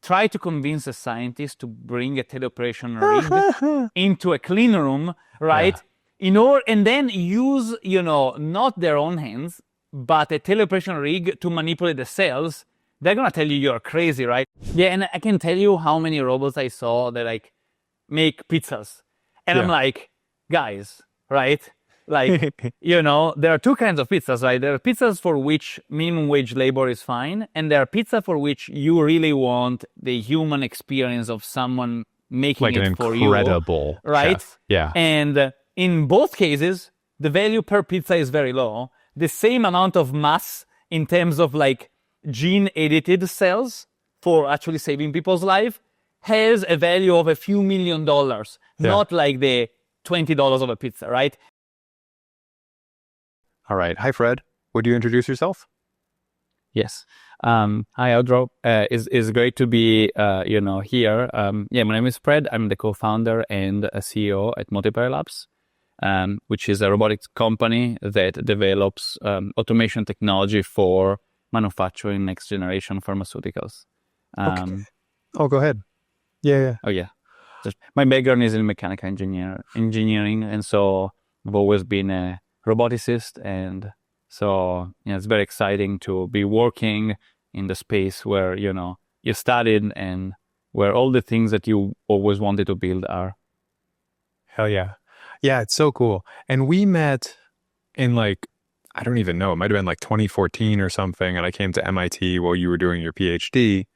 try to convince a scientist to bring a teleoperation rig into a clean room, right? And then use, not their own hands, but a teleoperation rig to manipulate the cells. They're gonna tell you you're crazy, right? Yeah, and I can tell you how many robots I saw that like make pizzas. And I'm like, guys, right? Like, there are two kinds of pizzas, right? There are pizzas for which minimum wage labor is fine. And there are pizza for which you really want the human experience of someone making like it for you. Like an incredible right? chef. Yeah. And in both cases, the value per pizza is very low. The same amount of mass in terms of like gene edited cells for actually saving people's life has a value of a few $1 million, not like the $20 of a pizza, right? All right. Hi, Fred. Would you introduce yourself? Yes. Hi, Audrow. It's great to be, here. My name is Fred. I'm the co-founder and a CEO at Multiplier Labs, which is a robotics company that develops automation technology for manufacturing next generation pharmaceuticals. Okay. Oh, go ahead. Yeah. Oh, yeah. My background is in mechanical engineering, and so I've always been a roboticist, and so it's very exciting to be working in the space where you studied and where all the things that you always wanted to build are. Hell yeah. Yeah, it's so cool. And we met in like, I don't even know, it might have been like 2014 or something, and I came to MIT while you were doing your PhD.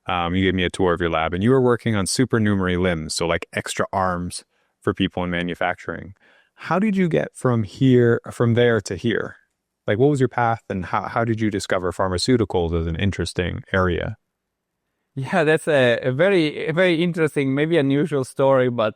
You gave me a tour of your lab, and you were working on supernumerary limbs, so like extra arms for people in manufacturing. How did you get from there to here? Like, what was your path, and how did you discover pharmaceuticals as an interesting area? Yeah, that's a very interesting, maybe unusual story, but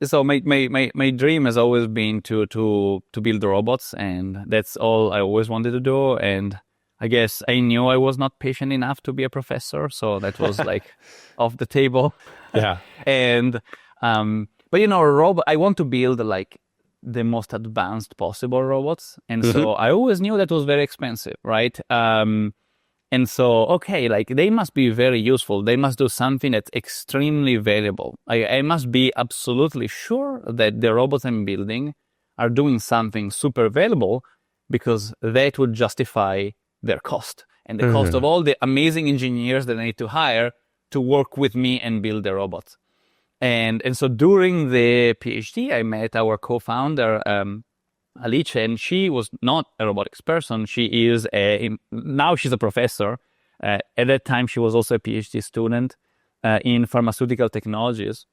so my dream has always been to build robots, and that's all I always wanted to do. And I guess I knew I was not patient enough to be a professor, so that was like off the table. Yeah. And but I want to build like the most advanced possible robots, and so I always knew that was very expensive, right? And so, okay, like they must be very useful. They must do something that's extremely valuable. I must be absolutely sure that the robots I'm building are doing something super valuable, because that would justify their cost and the cost of all the amazing engineers that I need to hire to work with me and build the robots. And so during the PhD, I met our co-founder, Alice, and she was not a robotics person. She is now she's a professor. At that time, she was also a PhD student in pharmaceutical technologies.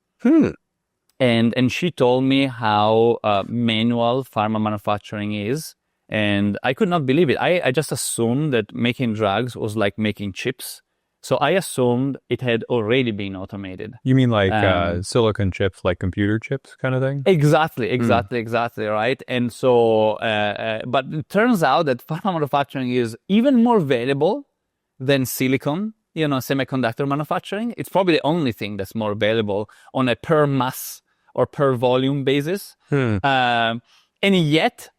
And she told me how manual pharma manufacturing is. And I could not believe it. I just assumed that making drugs was like making chips. So I assumed it had already been automated. You mean like silicon chips, like computer chips kind of thing? Exactly, right? And so, but it turns out that pharma manufacturing is even more valuable than silicon, semiconductor manufacturing. It's probably the only thing that's more valuable on a per mass or per volume basis. And yet,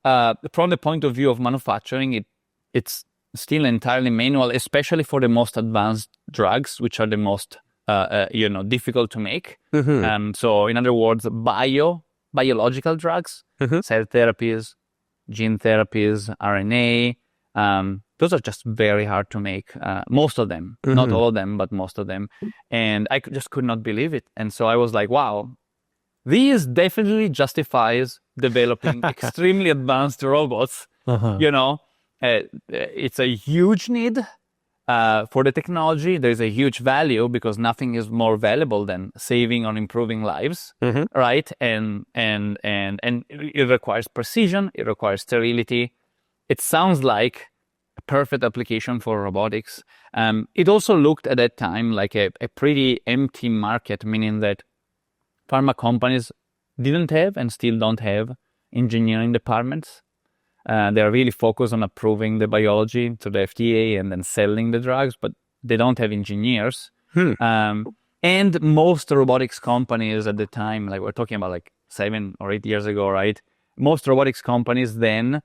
from the point of view of manufacturing, it's still entirely manual, especially for the most advanced drugs, which are the most, difficult to make. So in other words, biological drugs, cell therapies, gene therapies, RNA, those are just very hard to make. Most of them, not all of them, but most of them. And I just could not believe it. And so I was like, wow, this definitely justifies developing extremely advanced robots. It's a huge need for the technology. There's a huge value because nothing is more valuable than saving or improving lives, right? And it requires precision. It requires sterility. It sounds like a perfect application for robotics. It also looked at that time like a pretty empty market, meaning that pharma companies didn't have and still don't have engineering departments. They're really focused on approving the biology to the FDA and then selling the drugs, but they don't have engineers. And most robotics companies at the time, like we're talking about like 7 or 8 years ago, right? Most robotics companies then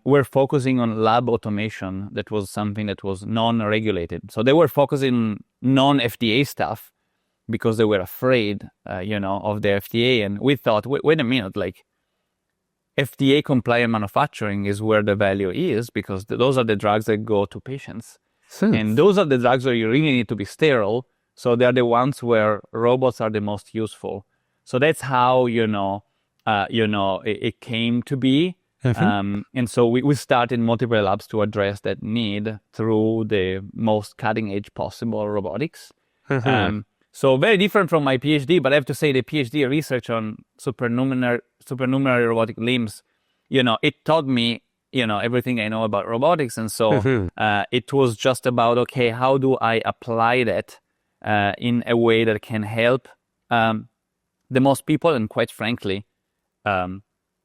were focusing on lab automation. That was something that was non-regulated. So they were focusing on non-FDA stuff because they were afraid, of the FDA. And we thought, wait a minute, like FDA compliant manufacturing is where the value is, because those are the drugs that go to patients. And those are the drugs where you really need to be sterile. So they're the ones where robots are the most useful. So that's how, it came to be. And so we started multiple labs to address that need through the most cutting edge possible robotics. So very different from my PhD, but I have to say the PhD research on supernumerary robotic limbs, it taught me, everything I know about robotics. And so it was just about, okay, how do I apply that in a way that can help the most people, and quite frankly,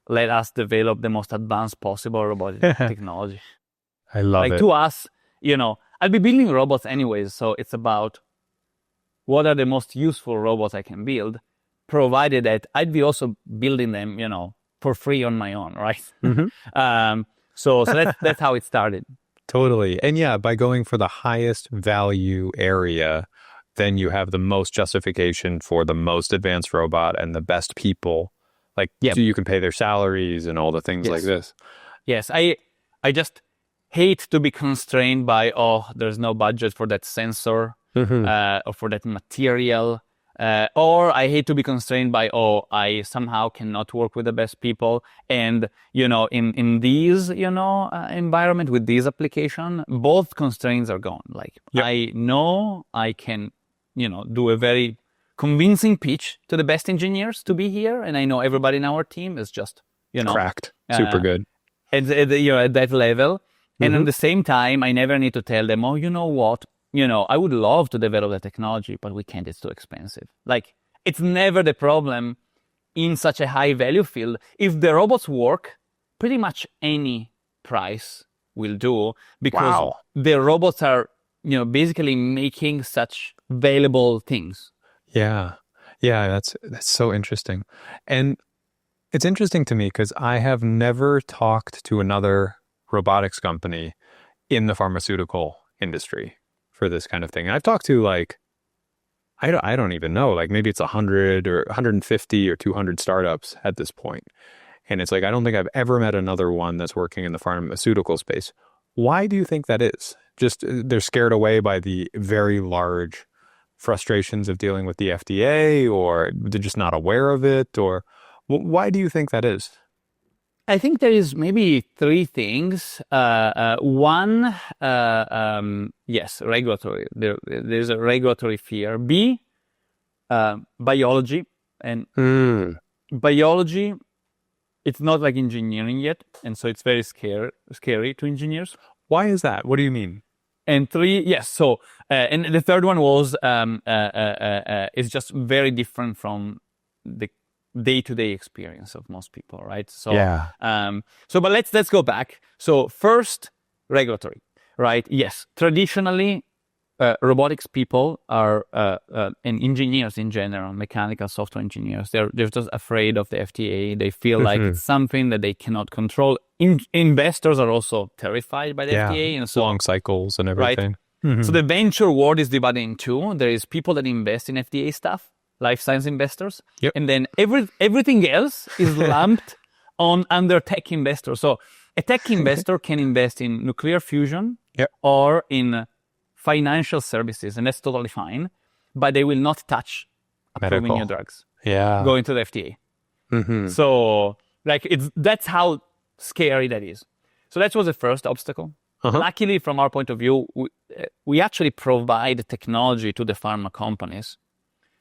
let us develop the most advanced possible robotic technology. I love it. To us, I'll be building robots anyways, so it's about what are the most useful robots I can build, provided that I'd be also building them, for free on my own, right? So that's how it started. Totally. And yeah, by going for the highest value area, then you have the most justification for the most advanced robot and the best people. So you can pay their salaries and all the things like this. Yes, I just hate to be constrained by, there's no budget for that sensor or for that material. Or I hate to be constrained by, I somehow cannot work with the best people. And, in these, environment with these application, both constraints are gone. I know I can, do a very convincing pitch to the best engineers to be here. And I know everybody in our team is just, cracked. Super good. At that level. And at the same time, I never need to tell them, you know what? I would love to develop the technology, but we can't, it's too expensive. It's never the problem in such a high value field. If the robots work, pretty much any price will do, because the robots are, basically making such valuable things. Yeah. Yeah, that's so interesting. And it's interesting to me because I have never talked to another robotics company in the pharmaceutical industry for this kind of thing. And I've talked to I don't even know, maybe it's 100 or 150 or 200 startups at this point. And it's I don't think I've ever met another one that's working in the pharmaceutical space. Why do you think that is? Just they're scared away by the very large frustrations of dealing with the FDA, or they're just not aware of it, or why do you think that is? I think there is maybe three things. One, yes, regulatory. There's a regulatory fear. B, biology. And biology, it's not like engineering yet. And so it's very scary to engineers. Why is that? What do you mean? And three, yes. So, and the third one was, it's just very different from the day-to-day experience of most people, right? So, but let's go back. So first, regulatory, right? Yes, traditionally, robotics people are, and engineers in general, mechanical software engineers, they're just afraid of the FDA. They feel like it's something that they cannot control. Investors are also terrified by the FDA, and so long cycles and everything. Right? So the venture world is divided in two. There is people that invest in FDA stuff, life science investors, and then everything else is lumped under tech investors. So a tech investor can invest in nuclear fusion or in financial services, and that's totally fine, but they will not touch approving new drugs going to the FDA. So that's how scary that is. So that was the first obstacle. Luckily, from our point of view, we actually provide technology to the pharma companies.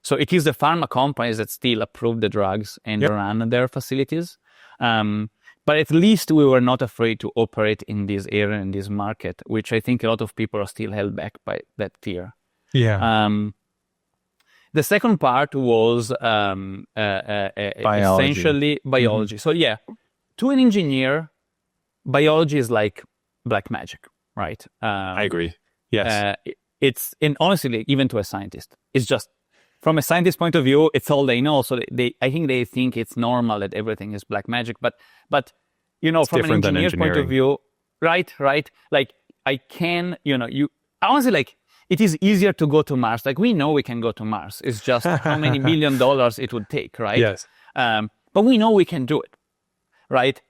So it is the pharma companies that still approve the drugs and run their facilities. But at least we were not afraid to operate in this area, in this market, which I think a lot of people are still held back by that fear. The second part was essentially biology. So to an engineer, biology is like black magic, right? I agree. Yes. And honestly, even to a scientist, it's just, from a scientist point of view, it's all they know. So I think they think it's normal that everything is black magic. But from an different than engineer's point of engineering. view, right? Like I can, honestly, like it is easier to go to Mars. Like we know we can go to Mars. It's just how many $1 million it would take, right? Yes. But we know we can do it, right?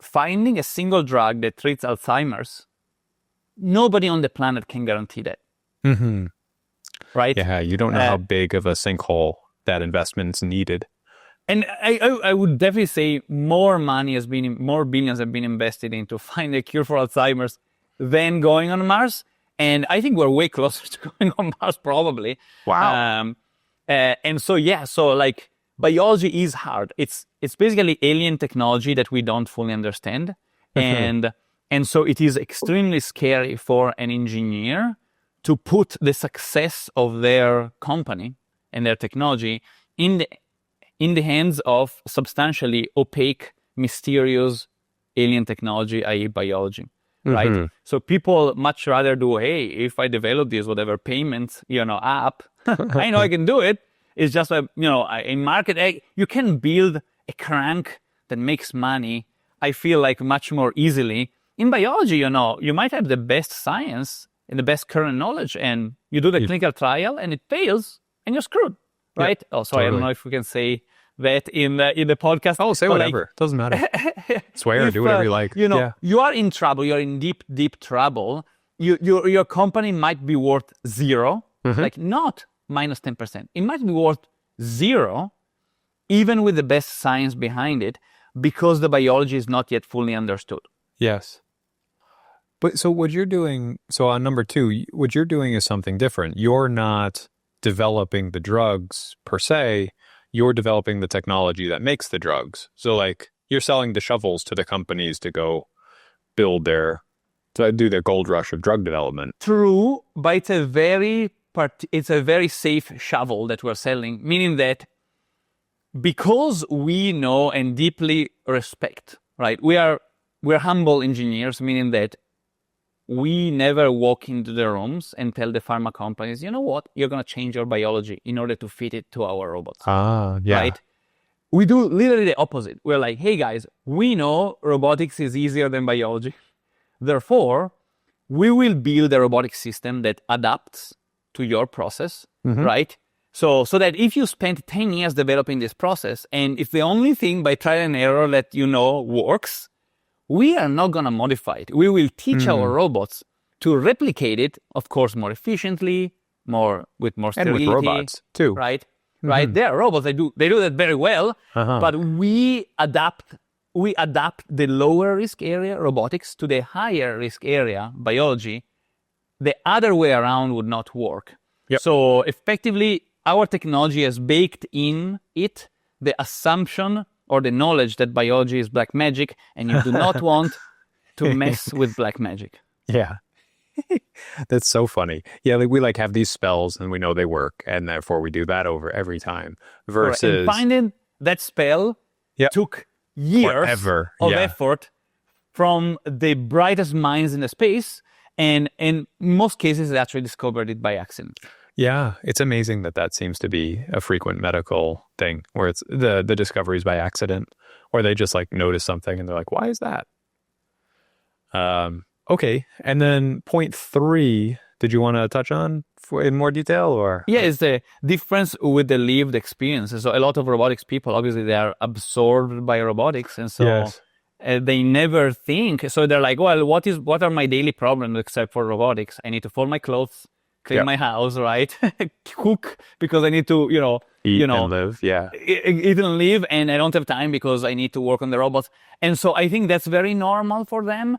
Finding a single drug that treats Alzheimer's, nobody on the planet can guarantee that. Mm-hmm. Right? Yeah, you don't know how big of a sinkhole that investment's needed. And I would definitely say more billions have been invested into find a cure for Alzheimer's than going on Mars. And I think we're way closer to going on Mars, probably. Wow. And so like biology is hard. It's basically alien technology that we don't fully understand. And so it is extremely scary for an engineer to put the success of their company and their technology in the hands of substantially opaque, mysterious alien technology, i.e. biology, right? So people much rather do, hey, if I develop this, whatever payment, app, I know I can do it. It's just, a market, you can build a crank that makes money, I feel like much more easily. In biology, you might have the best science and the best current knowledge, and you do the clinical trial and it fails and you're screwed, right? Yeah, oh, sorry, totally. I don't know if we can say that in the podcast. Oh, say whatever. Like, doesn't matter. Swear, do whatever you like. You are in trouble. You're in deep, deep trouble. Your company might be worth zero, like not minus 10%. It might be worth zero, even with the best science behind it, because the biology is not yet fully understood. Yes. But so what you're doing, so on number 2, what you're doing is something different. You're not developing the drugs per se. You're developing the technology that makes the drugs. So like you're selling the shovels to the companies to go build to do their gold rush of drug development. True, but it's a very safe shovel that we're selling, meaning that because we know and deeply respect, right? We're humble engineers, meaning that we never walk into the rooms and tell the pharma companies, you know what, you're going to change your biology in order to fit it to our robots. Yeah. Right? We do literally the opposite. We're like, hey guys, we know robotics is easier than biology. Therefore, we will build a robotic system that adapts to your process, right? So that if you spend 10 years developing this process, and if the only thing by trial and error that works, we are not going to modify it. We will teach our robots to replicate it, of course, more efficiently, with more sterility. And with robots, too. Right? Right? They are robots. They do that very well. But we adapt the lower risk area, robotics, to the higher risk area, biology. The other way around would not work. Yep. So effectively, our technology has baked in it the assumption or the knowledge that biology is black magic, and you do not want to mess with black magic. Yeah. That's so funny. Yeah, like we have these spells and we know they work, and therefore we do that over every time. Versus and finding that spell took years of effort from the brightest minds in the space, and in most cases they actually discovered it by accident. Yeah, it's amazing that seems to be a frequent medical thing where it's the discoveries by accident, or they just notice something and they're like, why is that? Okay. And then point 3, did you want to touch on in more detail or? Yeah, it's the difference with the lived experiences. So a lot of robotics people, obviously they are absorbed by robotics. And so they never think. So they're like, well, what are my daily problems except for robotics? I need to fold my clothes, clean my house, right? Cook because I need to, eat and live. Yeah. Eat and live. And I don't have time because I need to work on the robots. And so I think that's very normal for them.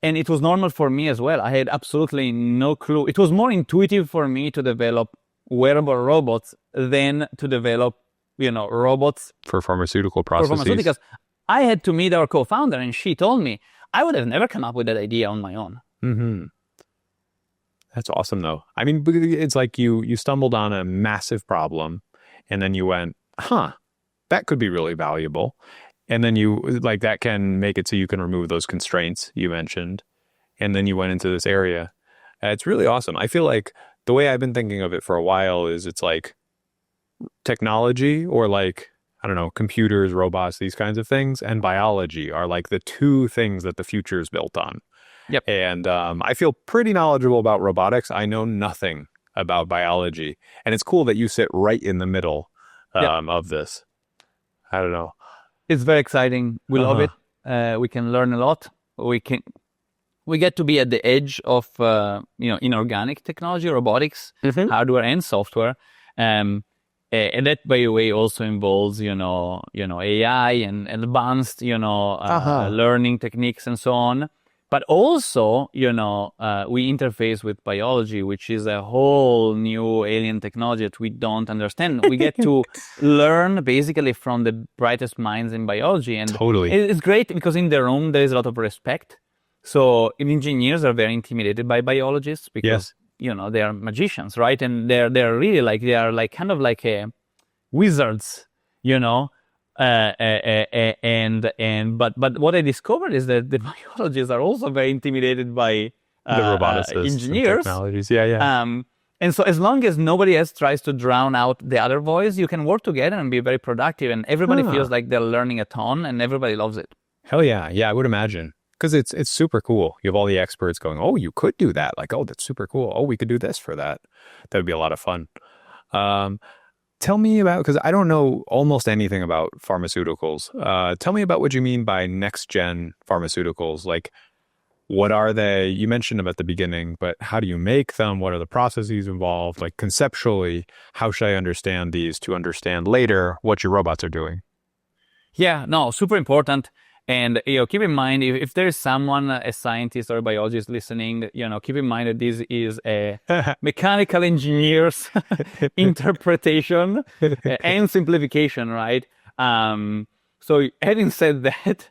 And it was normal for me as well. I had absolutely no clue. It was more intuitive for me to develop wearable robots than to develop, robots for pharmaceutical processes. I had to meet our co-founder and she told me I would have never come up with that idea on my own. Mm-hmm. That's awesome, though. I mean, it's like you stumbled on a massive problem and then you went, that could be really valuable. And then that can make it so you can remove those constraints you mentioned. And then you went into this area. It's really awesome. I feel like the way I've been thinking of it for a while is it's like technology or I don't know, computers, robots, these kinds of things, and biology are like the two things that the future is built on. Yep. And I feel pretty knowledgeable about robotics. I know nothing about biology. And it's cool that you sit right in the middle Yep. of this. I don't know. It's very exciting. We love it. We can learn a lot. We get to be at the edge of inorganic technology, robotics, hardware and software. And that, by the way, also involves AI and advanced learning techniques and so on. But also, we interface with biology, which is a whole new alien technology that we don't understand. We get to learn basically from the brightest minds in biology. And Totally. It's great because in the room, there is a lot of respect. So engineers are very intimidated by biologists because, they are magicians, right? And they're really kind of like wizards, but what I discovered is that the biologists are also very intimidated by The roboticists engineers. and technologies. Yeah. And so as long as nobody else tries to drown out the other voice, you can work together and be very productive. And everybody feels like they're learning a ton and everybody loves it. Hell yeah. Yeah, I would imagine. Because it's super cool. You have all the experts going, oh, you could do that. Like, oh, that's super cool. Oh, we could do this for that. That would be a lot of fun. Tell me about, because I don't know almost anything about pharmaceuticals. Tell me about what you mean by next-gen pharmaceuticals. Like, what are they? You mentioned them at the beginning, but how do you make them? What are the processes involved? Like, conceptually, how should I understand these to understand later what your robots are doing? Yeah, no, super important. And, keep in mind, if there is someone, a scientist or a biologist listening, keep in mind that this is a mechanical engineer's interpretation and simplification, right? So having said that,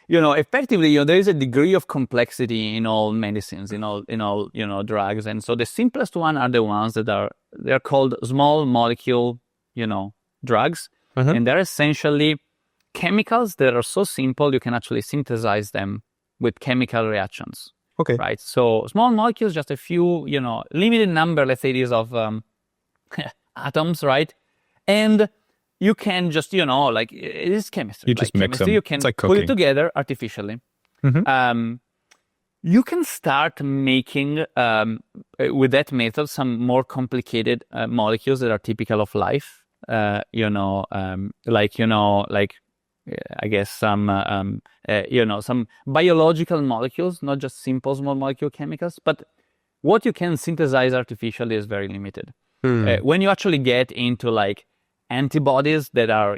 effectively, there is a degree of complexity in all medicines, in all, drugs. And so the simplest one are the ones they're called small molecule, drugs. And they're essentially chemicals that are so simple you can actually synthesize them with chemical reactions. Okay. Right. So small molecules, just a few, limited number, let's say, these of atoms, right? And you can just, it is chemistry. You just mix them. You can like put it together artificially. You can start making with that method some more complicated molecules that are typical of life. I guess some biological molecules, not just simple small molecule chemicals, but what you can synthesize artificially is very limited. When you actually get into like antibodies that are,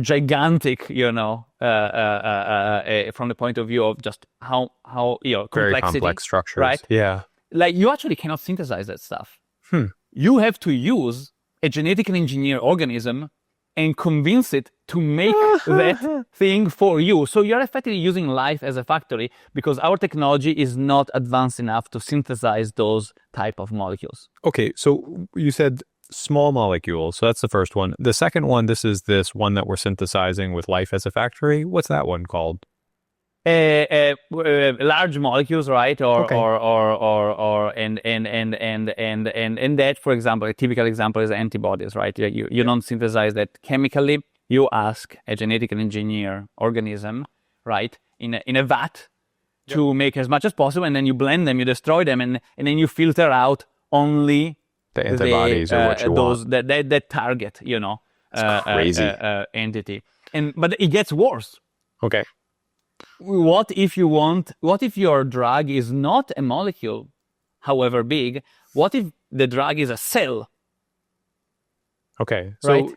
gigantic, from the point of view of just how very complexity, complex structures, right? Yeah. Like you actually cannot synthesize that stuff. You have to use a genetically engineered organism and convince it to make that thing for you. So you're effectively using life as a factory because our technology is not advanced enough to synthesize those type of molecules. Okay, so you said small molecules. So that's the first one. The second one, this one that we're synthesizing with life as a factory. What's that one called? Large molecules, right? And that, for example, a typical example is antibodies, right? You don't synthesize that chemically. You ask a genetically engineered organism, right, in a vat to make as much as possible, and then you blend them, you destroy them, and then you filter out only the antibodies or what you want. That target, It's crazy. Entity. But it gets worse. Okay. What if your drug is not a molecule, however big? What if the drug is a cell? Okay. So right?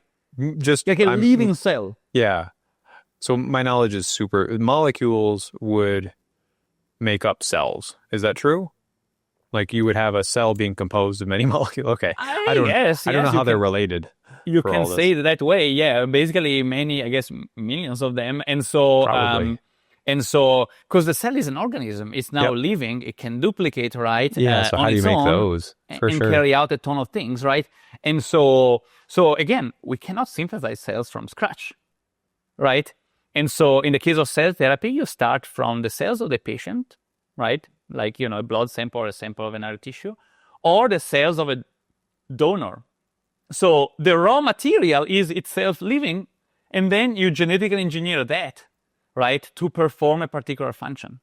Just like a living cell. Yeah. So my knowledge is super. Molecules would make up cells. Is that true? Like you would have a cell being composed of many molecules. Okay. I don't know how they're related. You can say it that way. Yeah. Basically many, I guess, millions of them. And so, probably. Because the cell is an organism, it's now living, it can duplicate, right? Yeah, so how do you make those? For sure. And carry out a ton of things, right? And so again, we cannot synthesize cells from scratch, right? And so in the case of cell therapy, you start from the cells of the patient, right? Like, a blood sample or a sample of another tissue, or the cells of a donor, So the raw material is itself living, and then you genetically engineer that, right, to perform a particular function.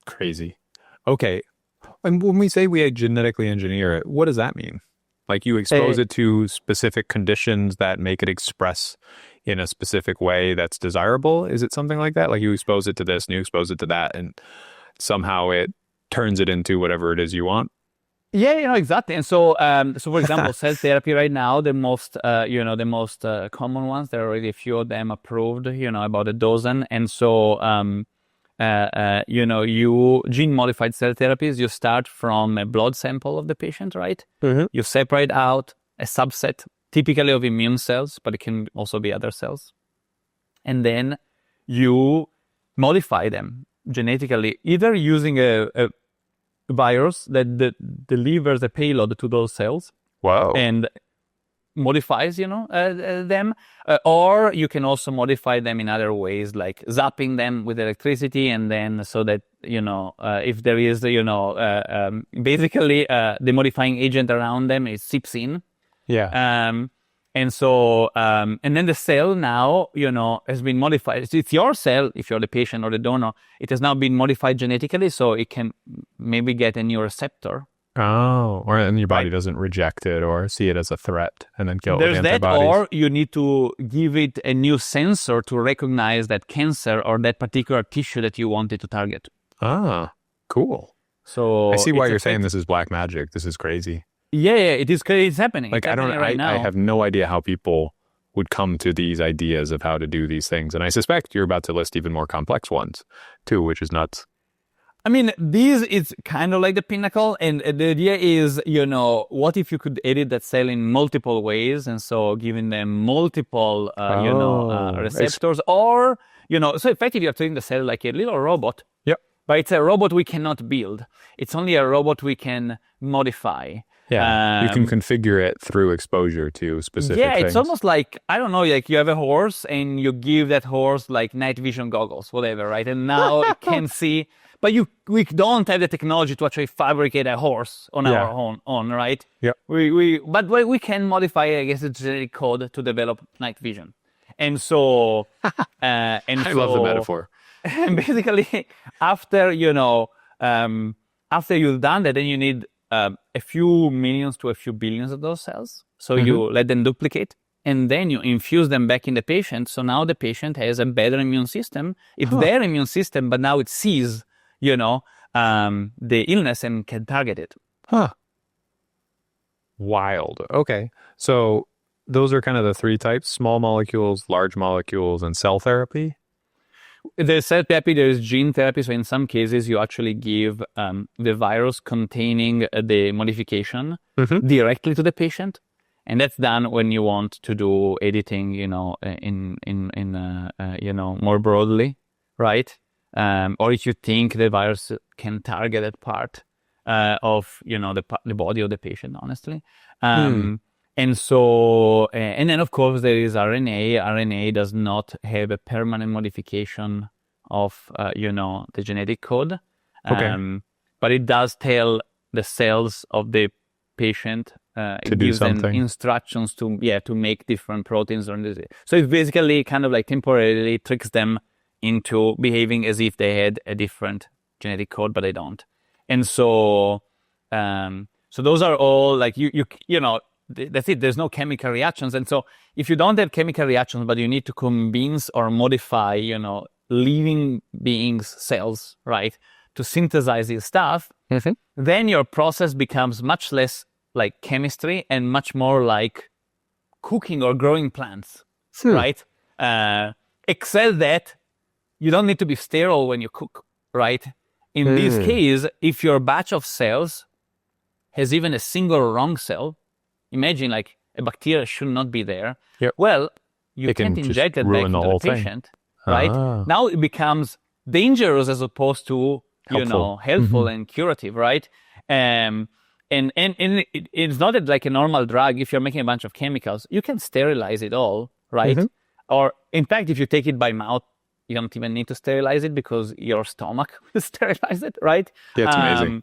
Crazy. Okay. And when we say we genetically engineer it, what does that mean? Like you expose it to specific conditions that make it express in a specific way that's desirable? Is it something like that? Like you expose it to this and you expose it to that, and somehow it turns it into whatever it is you want? Yeah, exactly. And so, for example, cell therapy right now, the most common ones, there are already a few of them approved, about a dozen. And so, you gene modified cell therapies, you start from a blood sample of the patient, right? Mm-hmm. You separate out a subset, typically of immune cells, but it can also be other cells. And then you modify them genetically, either using a virus that delivers a payload to those cells. Wow. And modifies, them, or you can also modify them in other ways, like zapping them with electricity, and then so that if there is, basically the modifying agent around them, it seeps in. Yeah. And so, and then the cell now, has been modified. It's your cell, if you're the patient or the donor. It has now been modified genetically, so it can maybe get a new receptor. Oh, and your body doesn't reject it or see it as a threat and then kill it with There's antibodies. that, or you need to give it a new sensor to recognize that cancer or that particular tissue that you wanted to target. Ah, cool. So I see why you're saying this is black magic. This is crazy. Yeah, it is crazy. It's happening. Like, I have no idea how people would come to these ideas of how to do these things. And I suspect you're about to list even more complex ones too, which is nuts. I mean, this is kind of like the pinnacle. And the idea is, what if you could edit that cell in multiple ways? And so giving them multiple, receptors, or, so effectively you're treating the cell like a little robot. Yep. But it's a robot we cannot build. It's only a robot we can modify. Yeah, you can configure it through exposure to specific things. Yeah, it's almost like, I don't know, like you have a horse and you give that horse like night vision goggles, whatever, right? And now it can see, but we don't have the technology to actually fabricate a horse on our own, right? Yeah. But we can modify, I guess, the genetic code to develop night vision. And so, I love the metaphor. And basically, after you've done that, then you need a few millions to a few billions of those cells. So you let them duplicate, and then you infuse them back in the patient. So now the patient has a better immune system. It's their immune system, but now it sees, the illness and can target it. Huh. Wild. Okay. So those are kind of the three types: small molecules, large molecules, and cell therapy. There's cell therapy, there's gene therapy. So in some cases, you actually give the virus containing the modification directly to the patient. And that's done when you want to do editing, more broadly, right? Or if you think the virus can target that part of, the body of the patient, honestly. And so, and then of course there is RNA. RNA does not have a permanent modification of, the genetic code. But it does tell the cells of the patient, it gives them instructions to make different proteins. So it basically kind of like temporarily tricks them into behaving as if they had a different genetic code, but they don't. And so, so those are all like, that's it. There's no chemical reactions. And so if you don't have chemical reactions, but you need to convince or modify, living beings' cells, right, to synthesize this stuff, then your process becomes much less like chemistry and much more like cooking or growing plants, right? Except that you don't need to be sterile when you cook, right? In this case, if your batch of cells has even a single wrong cell, imagine like a bacteria should not be there. Yep. Well, you can't inject it back into the patient, right? Now it becomes dangerous as opposed to, helpful and curative, right? And it's not like a normal drug. If you're making a bunch of chemicals, you can sterilize it all, right? Or in fact, if you take it by mouth, you don't even need to sterilize it because your stomach will sterilize it, right? Yeah, it's amazing.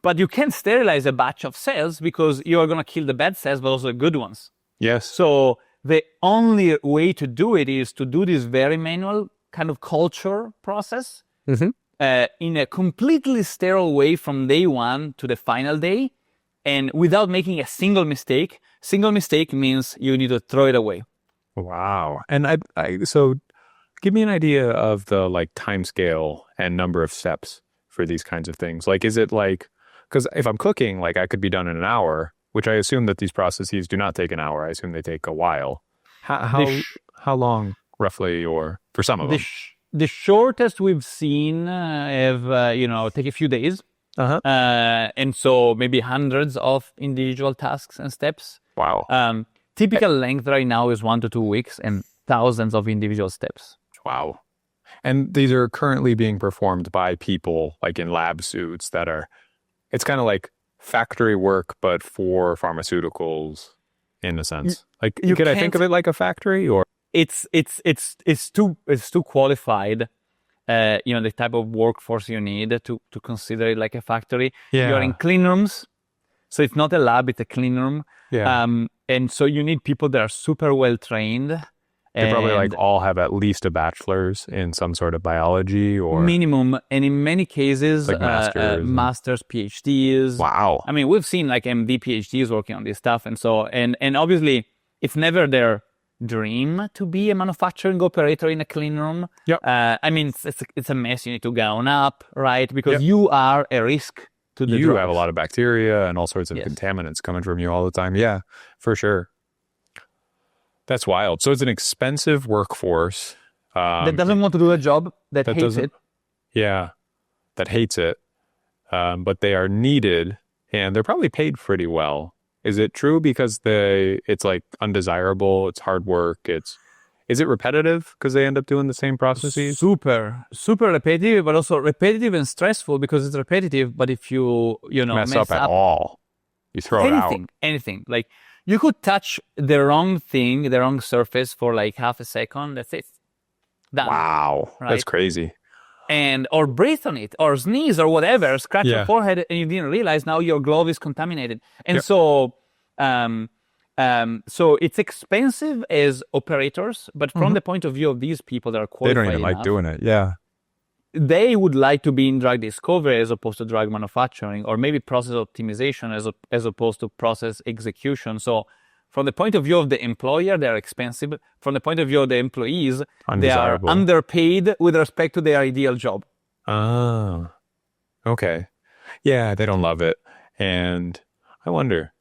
But you can sterilize a batch of cells because you are going to kill the bad cells, but also the good ones. Yes. So the only way to do it is to do this very manual kind of culture process in a completely sterile way from day one to the final day, and without making a single mistake. Single mistake means you need to throw it away. Wow. And so give me an idea of the like time scale and number of steps for these kinds of things. Like, is it like, because if I'm cooking, like I could be done in an hour, which I assume that these processes do not take an hour. I assume they take a while. How long roughly, or for some of them? The shortest we've seen take a few days. And so maybe hundreds of individual tasks and steps. Wow. Typical length right now is 1 to 2 weeks and thousands of individual steps. Wow. And these are currently being performed by people like in lab suits that are, it's kind of like factory work, but for pharmaceuticals in a sense. Like, could I think of it like a factory, or? It's too qualified. The type of workforce you need to consider it like a factory. Yeah. You're in clean rooms. So it's not a lab, it's a clean room. Yeah. And so you need people that are super well trained. They probably like all have at least a bachelor's in some sort of biology or minimum. And in many cases, like masters, PhDs. Wow. I mean, we've seen like MD, PhDs working on this stuff. And so, and obviously it's never their dream to be a manufacturing operator in a clean room. Yep. I mean, it's a mess. You need to gown up, right? Because you are a risk to the drugs. Have a lot of bacteria and all sorts of contaminants coming from you all the time. Yeah, for sure. That's wild. So it's an expensive workforce. That doesn't want to do a job, that hates it. Yeah, that hates it. But they are needed, and they're probably paid pretty well. Is it true because it's like undesirable, it's hard work, is it repetitive because they end up doing the same processes? Super repetitive, but also repetitive and stressful because it's repetitive. But if you mess up at all, you throw it out. Anything. Like you could touch the wrong thing, the wrong surface for like half a second. That's it. Done. Wow, right? That's crazy. Or breathe on it, or sneeze, or whatever, scratch your forehead, and you didn't realize now your glove is contaminated. And so it's expensive as operators, but from the point of view of these people that are qualified, they don't even like doing it. Yeah, they would like to be in drug discovery as opposed to drug manufacturing, or maybe process optimization as opposed to process execution. So from the point of view of the employer, they're expensive. From the point of view of the employees, they are underpaid with respect to their ideal job. Oh, okay. Yeah, they don't love it. And I wonder,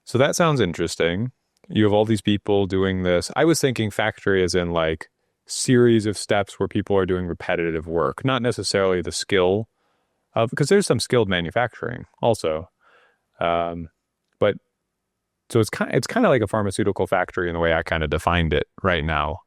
so that sounds interesting. You have all these people doing this. I was thinking factory as in like series of steps where people are doing repetitive work, not necessarily the skill of, because there's some skilled manufacturing also. But so it's kind of like a pharmaceutical factory in the way I kind of defined it right now.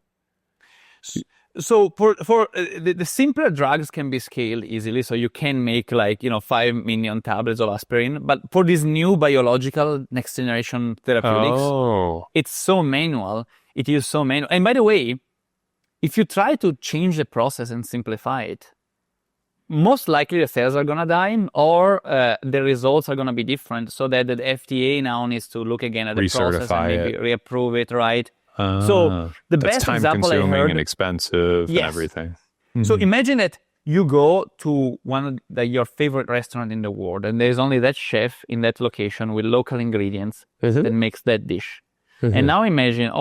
So for the simpler drugs can be scaled easily. So you can make 5 million tablets of aspirin. But for these new biological next generation therapeutics, it's so manual. It is so manual. And by the way, if you try to change the process and simplify it, most likely the cells are going to die, or the results are going to be different, so that the FDA now needs to look again at the process and maybe reapprove it, right? So the best example I heard... time-consuming and expensive and everything. Mm-hmm. So imagine that you go to one of your favorite restaurant in the world, and there's only that chef in that location with local ingredients that makes that dish. And now imagine,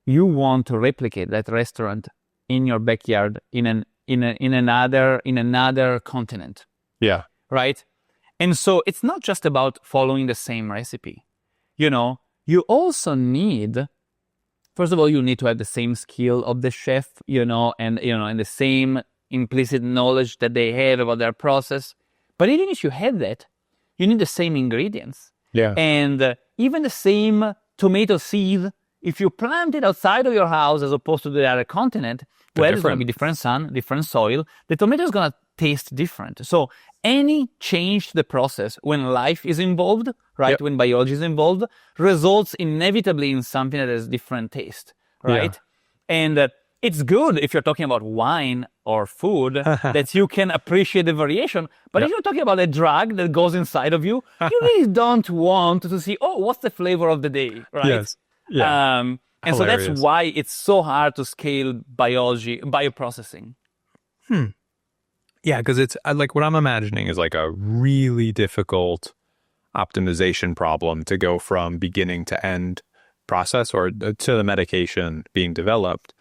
you want to replicate that restaurant in your backyard in another continent. Yeah. Right? And so it's not just about following the same recipe. You also need, first of all, you need to have the same skill of the chef, and the same implicit knowledge that they have about their process. But even if you have that, you need the same ingredients. Yeah. And even the same tomato seed, if you plant it outside of your house as opposed to the other continent, it's going to be different sun, different soil. The tomato is going to taste different. So any change to the process when life is involved, right, Yep. when biology is involved, results inevitably in something that has different taste, right? Yeah. And it's good if you're talking about wine. or food that you can appreciate the variation. But if you're talking about a drug that goes inside of you, you really don't want to see, oh, what's the flavor of the day, right? Yes. Yeah. And so that's Hilarious. why it's so hard to scale bioprocessing. Yeah, because it's like what I'm imagining is like a really difficult optimization problem to go from beginning to end process or to the medication being developed.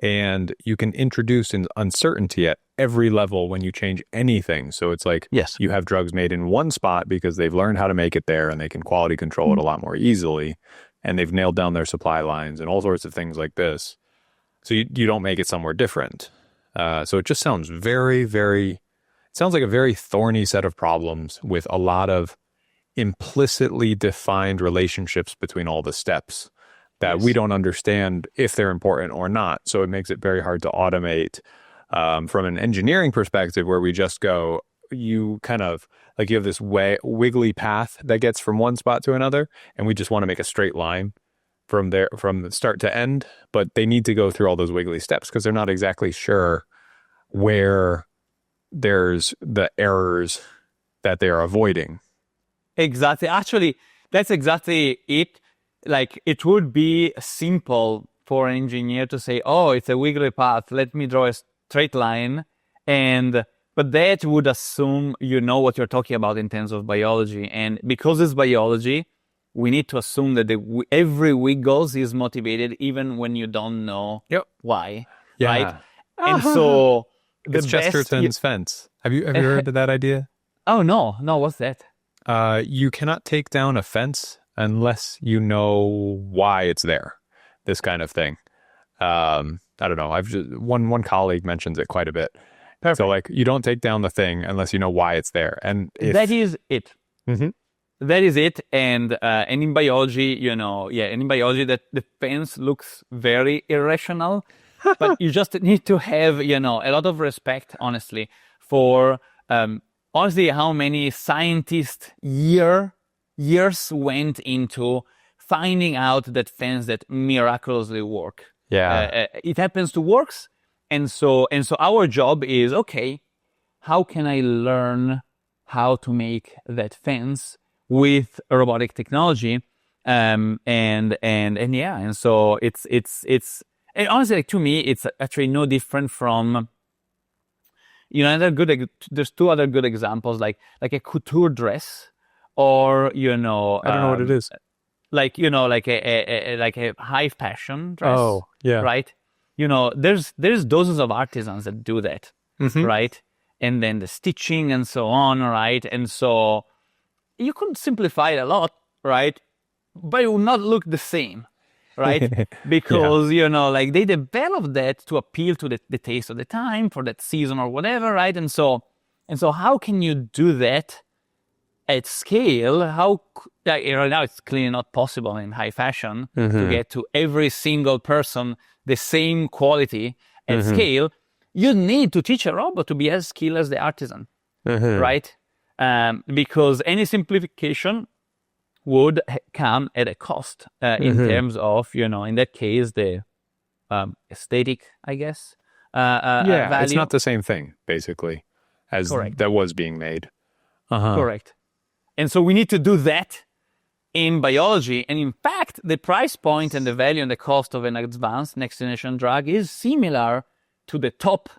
And you can introduce an uncertainty at every level when you change anything. So it's like Yes. you have drugs made in one spot because they've learned how to make it there and they can quality control it a lot more easily. And they've nailed down their supply lines and all sorts of things like this. So you don't make it somewhere different. So it just sounds it sounds like a very thorny set of problems with a lot of implicitly defined relationships between all the steps that we don't understand if they're important or not. So it makes it very hard to automate from an engineering perspective where we just go, you kind of like you have this wiggly path that gets from one spot to another. And we just want to make a straight line from there, from start to end. But they need to go through all those wiggly steps because they're not exactly sure where there's the errors that they are avoiding. Exactly. Actually, that's exactly it. Like, it would be simple for an engineer to say, oh, it's a wiggly path. Let me draw a straight line. But that would assume you know what you're talking about in terms of biology. And because it's biology, we need to assume that every wiggles is motivated even when you don't know why. Yeah. Right? And so it's Chesterton's fence. Have you heard of that idea? Oh, no. No, what's that? You cannot take down a fence unless you know why it's there. This kind of thing. I don't know. I've just one colleague mentions it quite a bit. Perfect. So like you don't take down the thing unless you know why it's there. And that is it. Mm-hmm. That is it. And in biology, in biology that the fence looks very irrational, but you just need to have, a lot of respect, honestly, for honestly, how many scientists years went into finding out that fence that miraculously work. Yeah. It happens to works. And so our job is, okay, how can I learn how to make that fence with robotic technology? And so it's and honestly, like, to me, it's actually no different from, there's two other good examples, like a couture dress, or, I don't know what it is. Like, like a high fashion dress. Oh, yeah. Right? There's dozens of artisans that do that, right? And then the stitching and so on, right? And so you could simplify it a lot, right? But it will not look the same, right? Because, like they developed that to appeal to the taste of the time for that season or whatever, right? And so how can you do that at scale? Right now it's clearly not possible in high fashion to get to every single person the same quality at scale. You need to teach a robot to be as skilled as the artisan, right? Because any simplification would come at a cost in terms of, in that case, the aesthetic, I guess. Value. It's not the same thing, basically, as that was being made. Correct. And so we need to do that in biology. And in fact, the price point and the value and the cost of an advanced next generation drug is similar to the top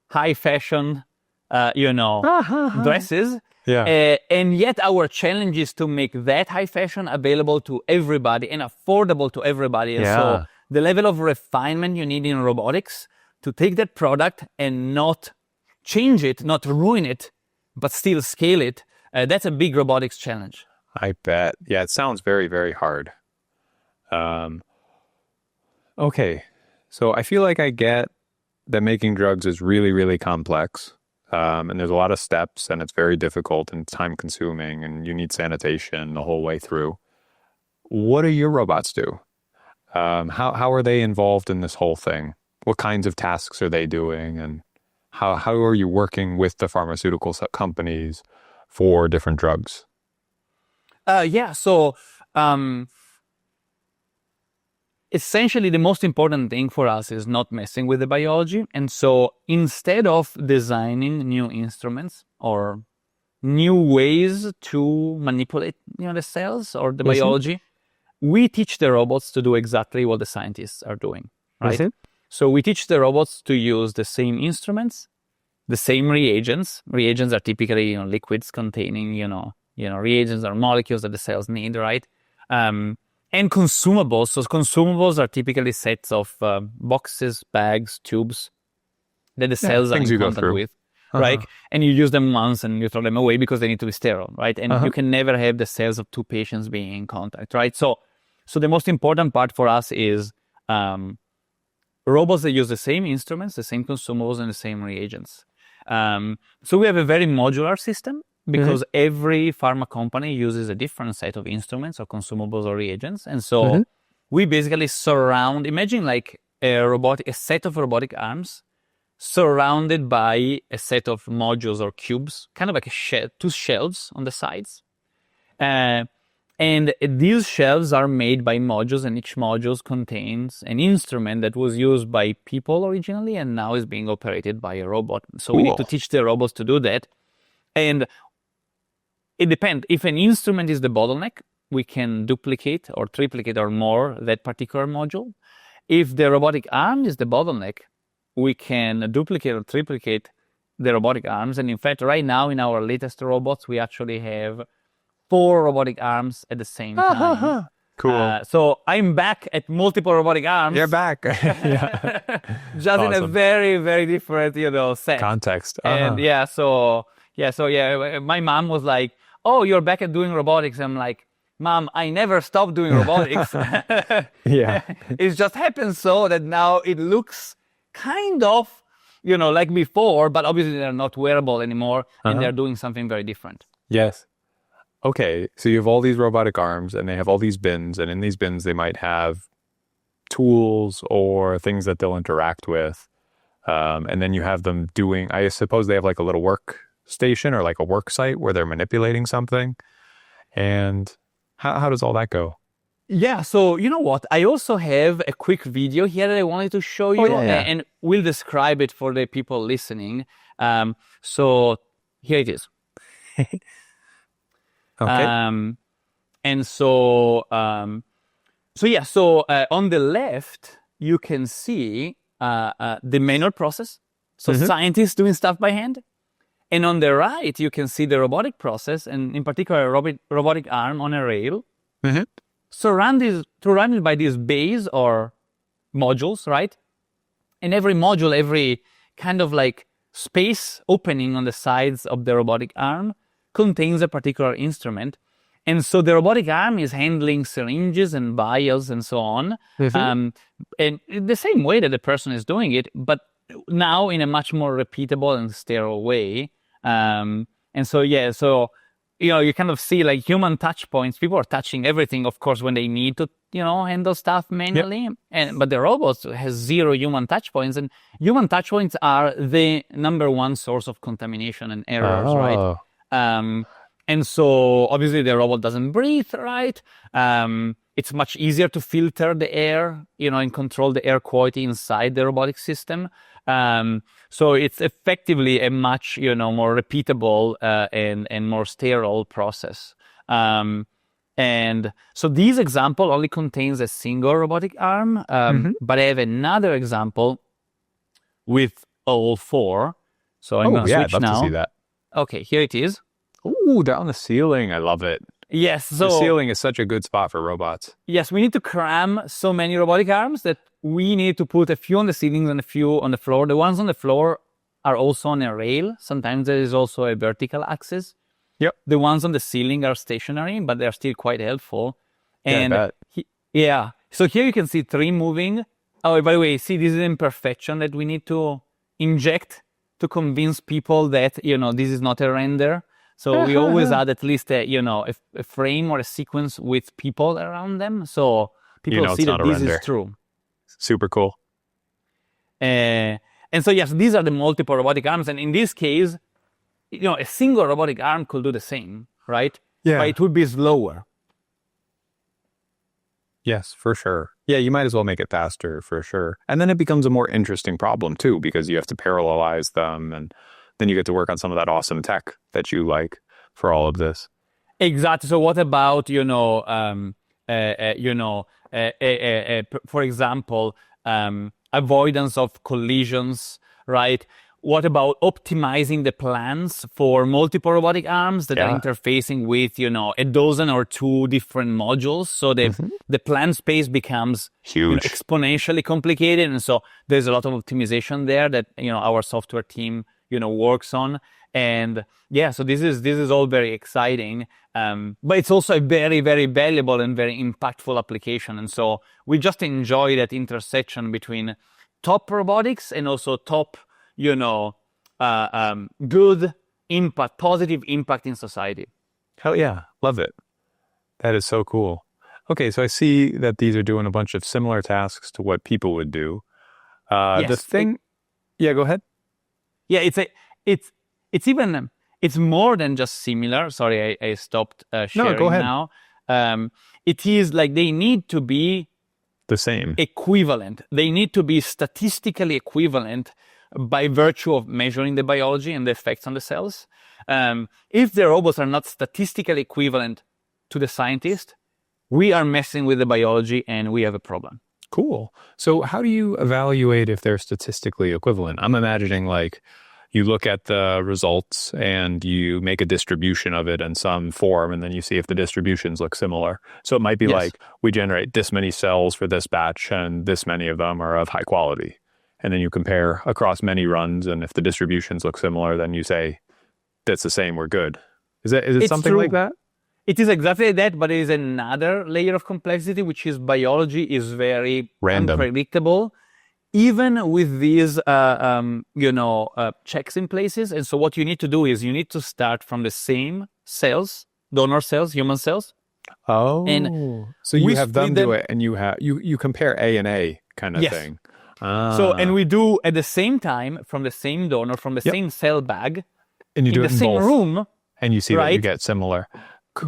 high fashion, dresses. Yeah. And yet our challenge is to make that high fashion available to everybody and affordable to everybody. And so the level of refinement you need in robotics to take that product and not change it, not ruin it, but still scale it, that's a big robotics challenge. I bet. Yeah, it sounds very, very hard. Okay. So I feel like I get that making drugs is really, really complex. And there's a lot of steps and it's very difficult and time consuming and you need sanitation the whole way through. What do your robots do? How are they involved in this whole thing? What kinds of tasks are they doing? And how are you working with the pharmaceutical companies for different drugs? So essentially the most important thing for us is not messing with the biology. And so instead of designing new instruments or new ways to manipulate, the cells or the biology, we teach the robots to do exactly what the scientists are doing, right? So we teach the robots to use the same instruments, the same reagents. Reagents are typically, liquids containing, reagents or molecules that the cells need, right? And consumables. So consumables are typically sets of boxes, bags, tubes that the cells are in contact with, right? And you use them once and you throw them away because they need to be sterile, right? And you can never have the cells of two patients being in contact, right? So the most important part for us is robots that use the same instruments, the same consumables, and the same reagents. So we have a very modular system because every pharma company uses a different set of instruments or consumables or reagents. And so we basically imagine like a set of robotic arms surrounded by a set of modules or cubes, kind of like two shelves on the sides. And these shelves are made by modules, and each module contains an instrument that was used by people originally and now is being operated by a robot. So we need to teach the robots to do that. And it depends. If an instrument is the bottleneck, we can duplicate or triplicate or more that particular module. If the robotic arm is the bottleneck, we can duplicate or triplicate the robotic arms. And in fact, right now in our latest robots, we actually have 4 robotic arms at the same time. Cool. So I'm back at multiple robotic arms. You're back. Yeah. Just awesome. In a very, very different, set. Context. And my mom was like, "Oh, you're back at doing robotics." I'm like, "Mom, I never stopped doing robotics." Yeah. It just happens so that now it looks kind of, like before, but obviously they're not wearable anymore and they're doing something very different. Yes. Okay, so you have all these robotic arms and they have all these bins, and in these bins they might have tools or things that they'll interact with. And then you have them doing, I suppose they have like a little workstation or like a work site where they're manipulating something. And how does all that go? Yeah, so you know what? I also have a quick video here that I wanted to show you, and we'll describe it for the people listening. So here it is. Okay. And so on the left, you can see the manual process. So scientists doing stuff by hand. And on the right, you can see the robotic process, and in particular, a robotic arm on a rail, surrounded by these bays or modules, right? And every module, every kind of like space opening on the sides of the robotic arm contains a particular instrument. And so the robotic arm is handling syringes and vials and so on, and the same way that the person is doing it, but now in a much more repeatable and sterile way. And so, you kind of see like human touch points. People are touching everything, of course, when they need to, handle stuff manually. But the robots has 0 human touch points, and human touch points are the number one source of contamination and errors, right? And so obviously the robot doesn't breathe, right? It's much easier to filter the air, and control the air quality inside the robotic system. So it's effectively a much, more repeatable and more sterile process. And so this example only contains a single robotic arm, but I have another example with all 4. So I'm going to switch I'd love now. to see that. Okay, here it is. Ooh, down the ceiling. I love it. Yes. So the ceiling is such a good spot for robots. Yes, we need to cram so many robotic arms that we need to put a few on the ceilings and a few on the floor. The ones on the floor are also on a rail. Sometimes there is also a vertical axis. Yep. The ones on the ceiling are stationary, but they're still quite helpful. And I bet. So here you can see 3 moving. Oh, by the way, see, this is imperfection that we need to inject to convince people that, this is not a render. So we always add at least a frame or a sequence with people around them, so people see that this is true. Super cool. And so yes, these are the multiple robotic arms, and in this case, a single robotic arm could do the same, right? Yeah. But it would be slower. Yes, for sure. Yeah, you might as well make it faster for sure. And then it becomes a more interesting problem too, because you have to parallelize them and then you get to work on some of that awesome tech that you like for all of this. Exactly. So what about, for example, avoidance of collisions, right? What about optimizing the plans for multiple robotic arms that are Yeah. interfacing with, a dozen or two different modules? So Hmm. the plan space becomes, Huge. exponentially complicated. And so there's a lot of optimization there that, our software team, works on. And yeah, so this is all very exciting. But it's also a very, very valuable and very impactful application. And so we just enjoy that intersection between top robotics and also top, good impact, positive impact in society. Hell yeah. Love it. That is so cool. Okay, so I see that these are doing a bunch of similar tasks to what people would do. The Yes, thing, yeah, go ahead. yeah, it's even it's more than just similar. Sorry, I stopped No, go sharing ahead. now. It is like they need to be The same. equivalent. They need to be statistically equivalent by virtue of measuring the biology and the effects on the cells. If the robots are not statistically equivalent to the scientist, we are messing with the biology and we have a problem. Cool. So how do you evaluate if they're statistically equivalent? I'm imagining like you look at the results and you make a distribution of it in some form, and then you see if the distributions look similar. So it might be Yes. like we generate this many cells for this batch and this many of them are of high quality. And then you compare across many runs, and if the distributions look similar, then you say that's the same, we're good. Is it It's something like true. that? It is exactly that, but it is another layer of complexity, which is biology is very Random. unpredictable, even with these, checks in places. And so what you need to do is you need to start from the same cells, donor cells, human cells, and Oh, so you we have split them do them. it and you compare A and A kind of Yes. thing. So, and Ah, we do at the same time from the same donor, from the yep. same cell bag, And you in do the it in same both room, and you see that you right? get similar.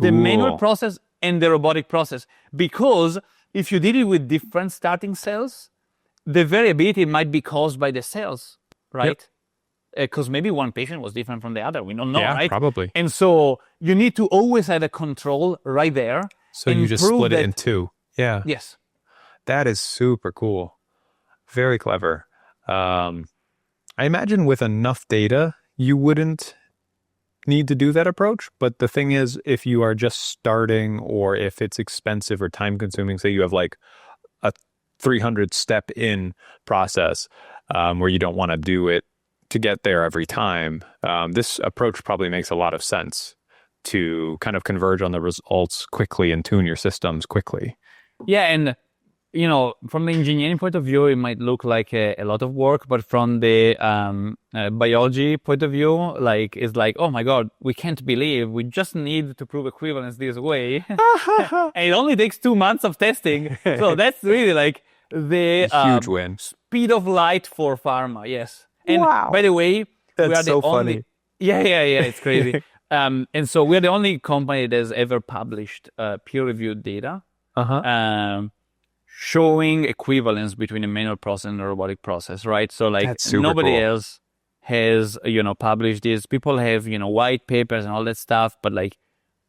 The manual Cool. process and the robotic process. Because if you did it with different starting cells, the variability might be caused by the cells, Yep. right? Because maybe one patient was different from the other. We don't know, Yeah, right? probably. And so you need to always have a control right there So you and just prove split it in that, two. Yeah, yes, that is super cool. Very clever. Um, I imagine with enough data, you wouldn't need to do that approach. But the thing is, if you are just starting or if it's expensive or time consuming, say you have like a 300 step in process where you don't want to do it to get there every time, this approach probably makes a lot of sense to kind of converge on the results quickly and tune your systems quickly. yeah, and from the engineering point of view, it might look like a lot of work, but from the biology point of view, like it's like, oh my God, we can't believe we just need to prove equivalence this way, and it only takes 2 months of testing. So that's really like the Huge win. speed of light for pharma. Yes, and by Wow. the way, we That's are the so only. funny. Yeah, yeah, yeah. It's crazy. And so we're the only company that has ever published peer-reviewed data. Uh-huh. Um, showing equivalence between a manual process and a robotic process, right? So like That's super nobody cool. else has, published this. People have, white papers and all that stuff, but like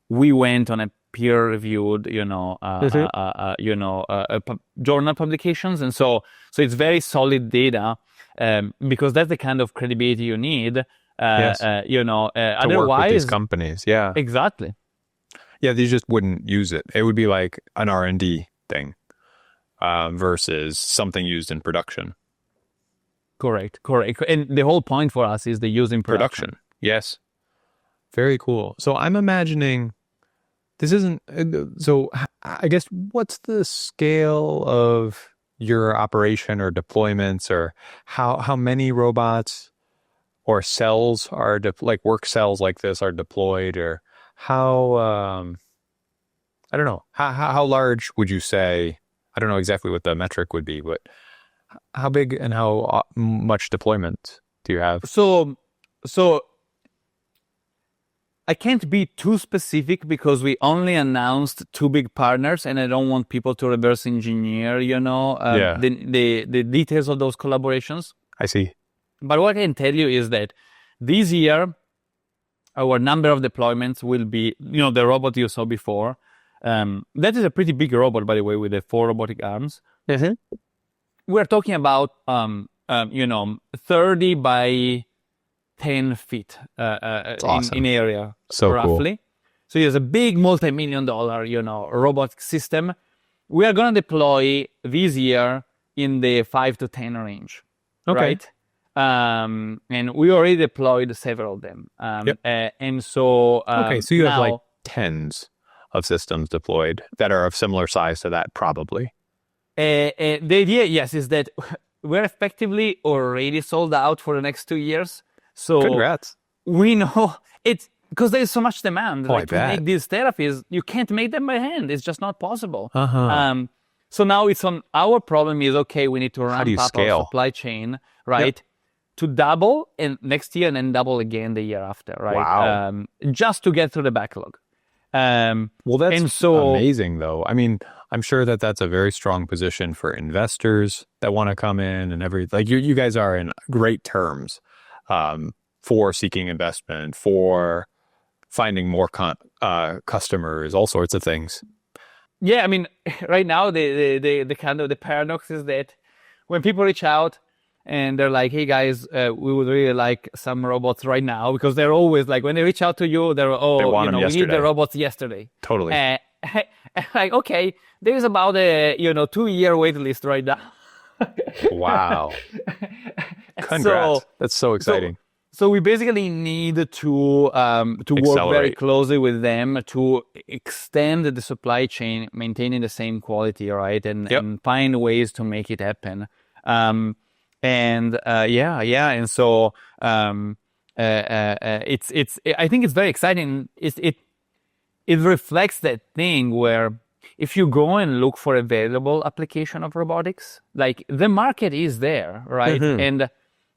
we went on a peer-reviewed, Mhm. journal publications, and so it's very solid data, because that's the kind of credibility you need. Yes. To work with these Otherwise, companies. Yeah. exactly. Yeah, they just wouldn't use it. It would be like an R&D thing versus something used in production. Correct. And the whole point for us is the use in production. Yes. Very cool. So I'm imagining this isn't, so I guess what's the scale of your operation or deployments, or how many robots or cells are like work cells like this are deployed, or how, I don't know, how large would you say? I don't know exactly what the metric would be, but how big and how much deployment do you have? So I can't be too specific because we only announced 2 big partners, and I don't want people to reverse engineer, the details of those collaborations. I see. But what I can tell you is that this year, our number of deployments will be, the robot you saw before. That is a pretty big robot, by the way, with the 4 robotic arms. Mm-hmm. We're talking about, 30 by 10 feet awesome. in area, so roughly. Cool. So it's a big multi-million-dollar, robotic system. We are going to deploy this year in the 5 to 10 range, right? And we already deployed several of them. And so... so you have like tens of systems deployed that are of similar size to that, probably. The idea, yes, is that we're effectively already sold out for the next 2 years. So congrats. We know it's because there's so much demand. I bet. To make these therapies, you can't make them by hand. It's just not possible. So now it's on our problem is, okay, we need to ramp up our supply chain, right? Yep. To double and next year and then double again the year after, right? Wow. Just to get through the backlog. Well, that's amazing, though. I mean, I'm sure that that's a very strong position for investors that want to come in and you guys are in great terms for seeking investment, for finding more customers, all sorts of things. Yeah, I mean, right now the kind of the paradox is that when people reach out and they're like, "Hey guys, we would really like some robots right now," because they're always like, when they reach out to you, they want we need the robots yesterday. Totally. Like, okay, there's about a 2-year wait list right now. Wow. Congrats. That's so exciting. So we basically need to work very closely with them to extend the supply chain, maintaining the same quality, right? And find ways to make it happen. And so it's I think it's very exciting. It reflects that thing where if you go and look for available application of robotics, like the market is there, right? Mm-hmm.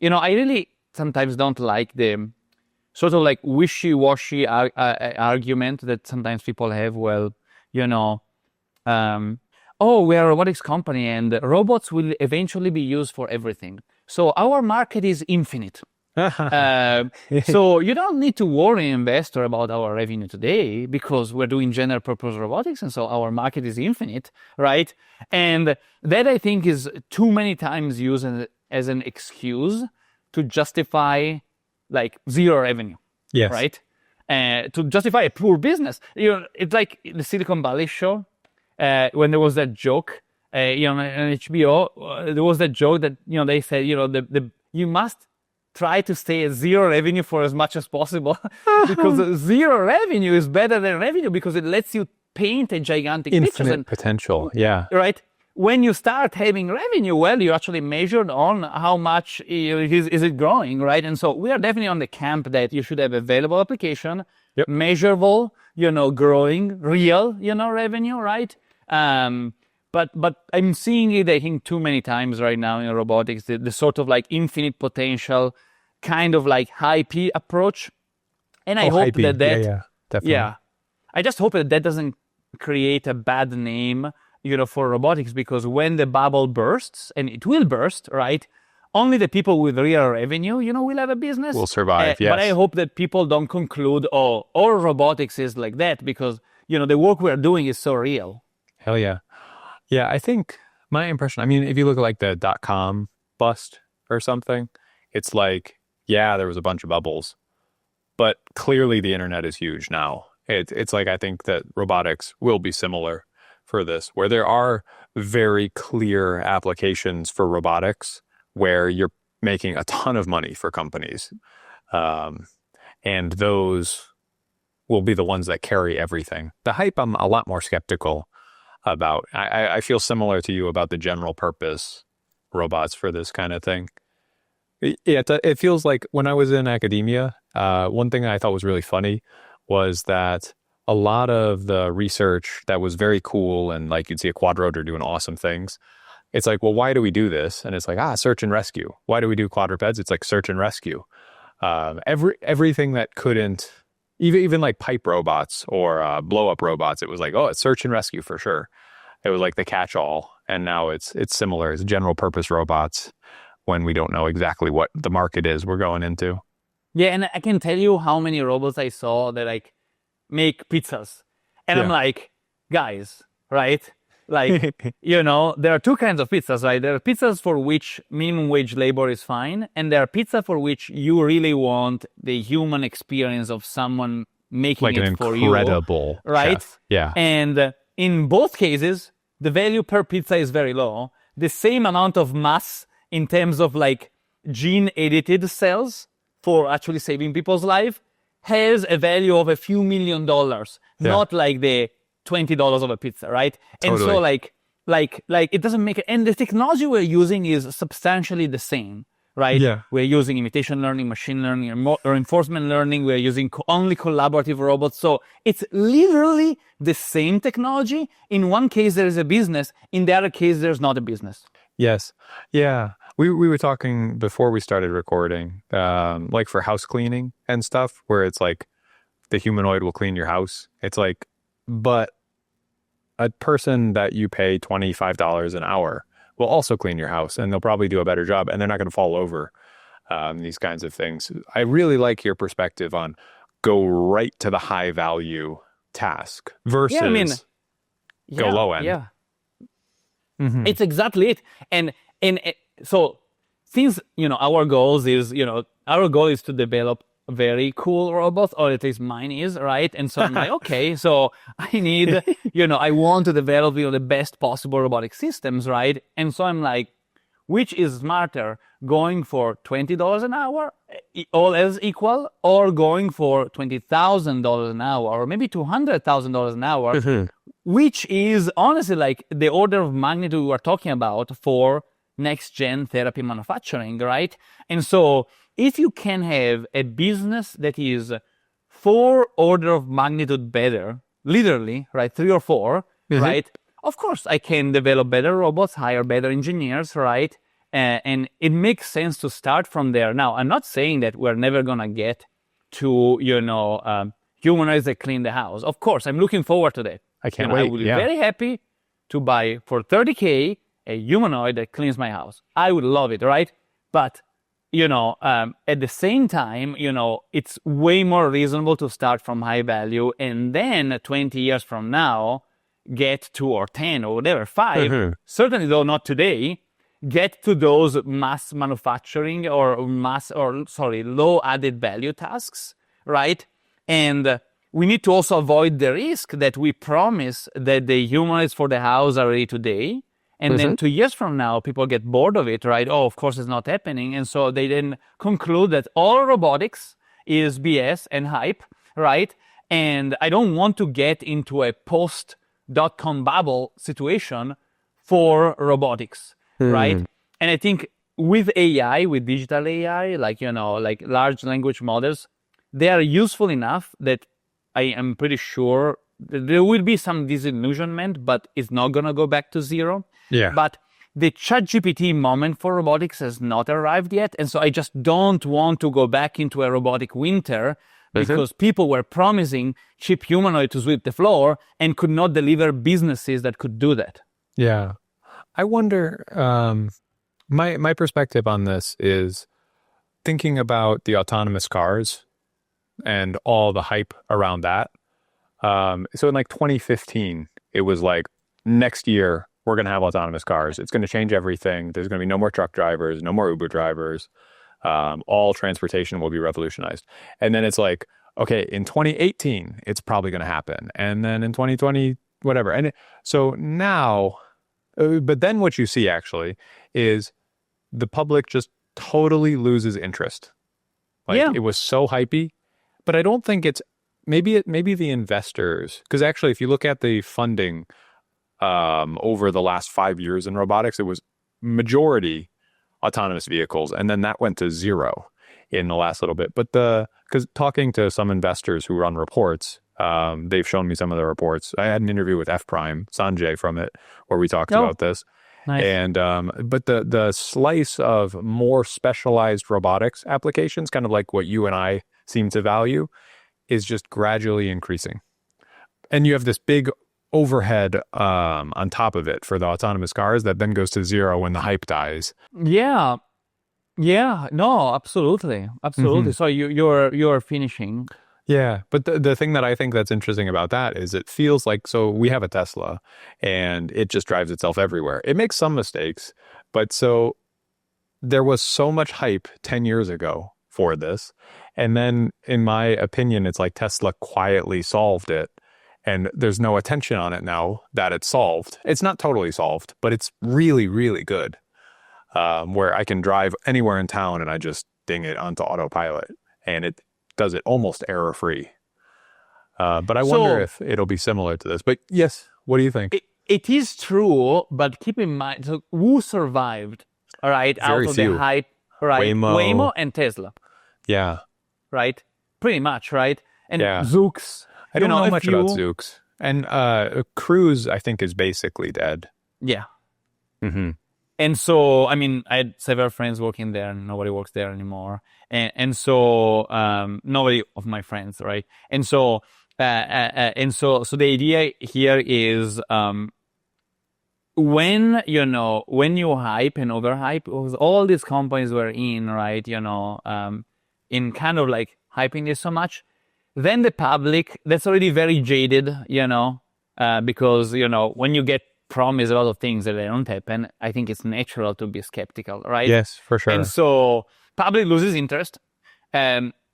And I really sometimes don't like the sort of like wishy-washy argument that sometimes people have. Well, we are a robotics company and robots will eventually be used for everything. So our market is infinite. So you don't need to worry, investor, about our revenue today because we're doing general purpose robotics. And so our market is infinite, right? And that I think is too many times used as an excuse to justify like zero revenue. Yes. Right? To justify a poor business. It's like the Silicon Valley show. When there was that joke, on HBO, there was that joke that, they said, you must try to stay at zero revenue for as much as possible because zero revenue is better than revenue because it lets you paint a gigantic picture. Infinite potential, yeah. Right? When you start having revenue, well, you're actually measured on how much is it growing, right? And so we are definitely on the camp that you should have available application, measurable, growing, real, revenue, right? But I'm seeing it, I think, too many times right now in robotics, the sort of like infinite potential, kind of like high P approach. And I hope that definitely. Yeah, I just hope that doesn't create a bad name, for robotics, because when the bubble bursts, and it will burst, right? Only the people with real revenue, will have a business. Will survive, yes. But I hope that people don't conclude, all robotics is like that, because, the work we're doing is so real. Hell yeah. Yeah, I think my impression, I mean, if you look at like the .com bust or something, it's like, yeah, there was a bunch of bubbles, but clearly the internet is huge now. It's like, I think that robotics will be similar for this, where there are very clear applications for robotics where you're making a ton of money for companies. And those will be the ones that carry everything. The hype, I'm a lot more skeptical about. I feel similar to you about the general purpose robots for this kind of thing. It feels like when I was in academia, one thing I thought was really funny was that a lot of the research that was very cool, and like you'd see a quadrotor doing awesome things. It's like, well, why do we do this? And it's like, search and rescue. Why do we do quadrupeds? It's like search and rescue. Everything that couldn't, even like pipe robots or blow up robots. It was like, oh, it's search and rescue for sure. It was like the catch-all, and now it's similar. It's general purpose robots when we don't know exactly what the market is we're going into. Yeah, and I can tell you how many robots I saw that like make pizzas. And I'm like, guys, right? Like, you know, there are two kinds of pizzas, right? There are pizzas for which minimum wage labor is fine, and there are pizza for which you really want the human experience of someone making like it for you. Like an incredible right? chef. Yeah. And in both cases, the value per pizza is very low. The same amount of mass in terms of like gene-edited cells for actually saving people's life has a value of a few $1 million, not like the $20 of a pizza, right? Totally. And so like it doesn't make it. And the technology we're using is substantially the same, right? Yeah. We're using imitation learning, machine learning, reinforcement learning. We're using only collaborative robots. So it's literally the same technology. In one case, there is a business. In the other case, there's not a business. Yes. Yeah. We were talking before we started recording, like for house cleaning and stuff, where it's like the humanoid will clean your house. It's like, but a person that you pay $25 an hour will also clean your house, and they'll probably do a better job, and they're not going to fall over, these kinds of things. I really like your perspective on go right to the high value task versus go low end. Yeah. Mm-hmm. It's exactly it. And so since, you know, our goal is to develop very cool robots, or at least mine is, right? And so I'm like, okay, so I need, I want to develop, the best possible robotic systems, right? And so I'm like, which is smarter, going for $20 an hour, all else equal, or going for $20,000 an hour, or maybe $200,000 an hour, which is honestly like the order of magnitude we're talking about for next-gen therapy manufacturing, right? And so if you can have a business that is 4 order of magnitude better, literally, right, 3 or 4, right? Of course, I can develop better robots, hire better engineers, right? And it makes sense to start from there. Now, I'm not saying that we're never going to get to, humanoids that clean the house. Of course, I'm looking forward to that. I can't wait. I would be very happy to buy for $30K a humanoid that cleans my house. I would love it, right? But, at the same time, it's way more reasonable to start from high value and then 20 years from now, get 2 or 10 or whatever, 5, certainly though not today, get to those mass manufacturing or low added value tasks, right? And we need to also avoid the risk that we promise that the humanoids for the house are ready today. And then 2 years from now, people get bored of it, right? Oh, of course, it's not happening. And so they then conclude that all robotics is BS and hype, right? And I don't want to get into a post-dot-com bubble situation for robotics, right? And I think with AI, with digital AI, like large language models, they are useful enough that I am pretty sure there will be some disillusionment, but it's not going to go back to zero. Yeah. But the ChatGPT moment for robotics has not arrived yet. And so I just don't want to go back into a robotic winter because people were promising cheap humanoid to sweep the floor and could not deliver businesses that could do that. Yeah. I wonder, my perspective on this is thinking about the autonomous cars and all the hype around that. So in like 2015, it was like, next year, we're going to have autonomous cars. It's going to change everything. There's going to be no more truck drivers, no more Uber drivers. All transportation will be revolutionized. And then it's like, okay, in 2018, it's probably going to happen. And then in 2020, whatever. And so now, but then what you see actually is the public just totally loses interest. It was so hypey, but I don't think it's, maybe the investors, because actually if you look at the funding over the last 5 years in robotics, it was majority autonomous vehicles, and then that went to 0 in the last little bit. But because talking to some investors who run reports, they've shown me some of the reports. I had an interview with F Prime, Sanjay from it, where we talked about this. Nice. And but the slice of more specialized robotics applications, kind of like what you and I seem to value, is just gradually increasing. And you have this big overhead on top of it for the autonomous cars that then goes to zero when the hype dies. Yeah. Yeah. No, absolutely. Absolutely. So you're finishing. Yeah, but the thing that I think that's interesting about that is it feels like, so we have a Tesla and it just drives itself everywhere. It makes some mistakes, but so there was so much hype 10 years ago for this. And then in my opinion, it's like Tesla quietly solved it and there's no attention on it now that it's solved. It's not totally solved, but it's really, really good. Where I can drive anywhere in town and I just ding it onto autopilot and it does it almost error-free. But I wonder if it'll be similar to this. But yes, what do you think? It is true, but keep in mind, so who survived, all right, Very out of few. the hype, right? Waymo and Tesla, Yeah. right? Pretty much, right? And Yeah. Zoox. I don't know much about Zoox. And Cruise, I think, is basically dead. Yeah. Mm-hmm. And so, I mean, I had several friends working there and nobody works there anymore. And so, nobody of my friends, right? And so, so the idea here is, when you hype and overhype, all these companies were in, right? In kind of like hyping this so much, then the public, that's already very jaded, because, when you get promise a lot of things that they don't happen, I think it's natural to be skeptical, right? Yes, for sure. And so public loses interest.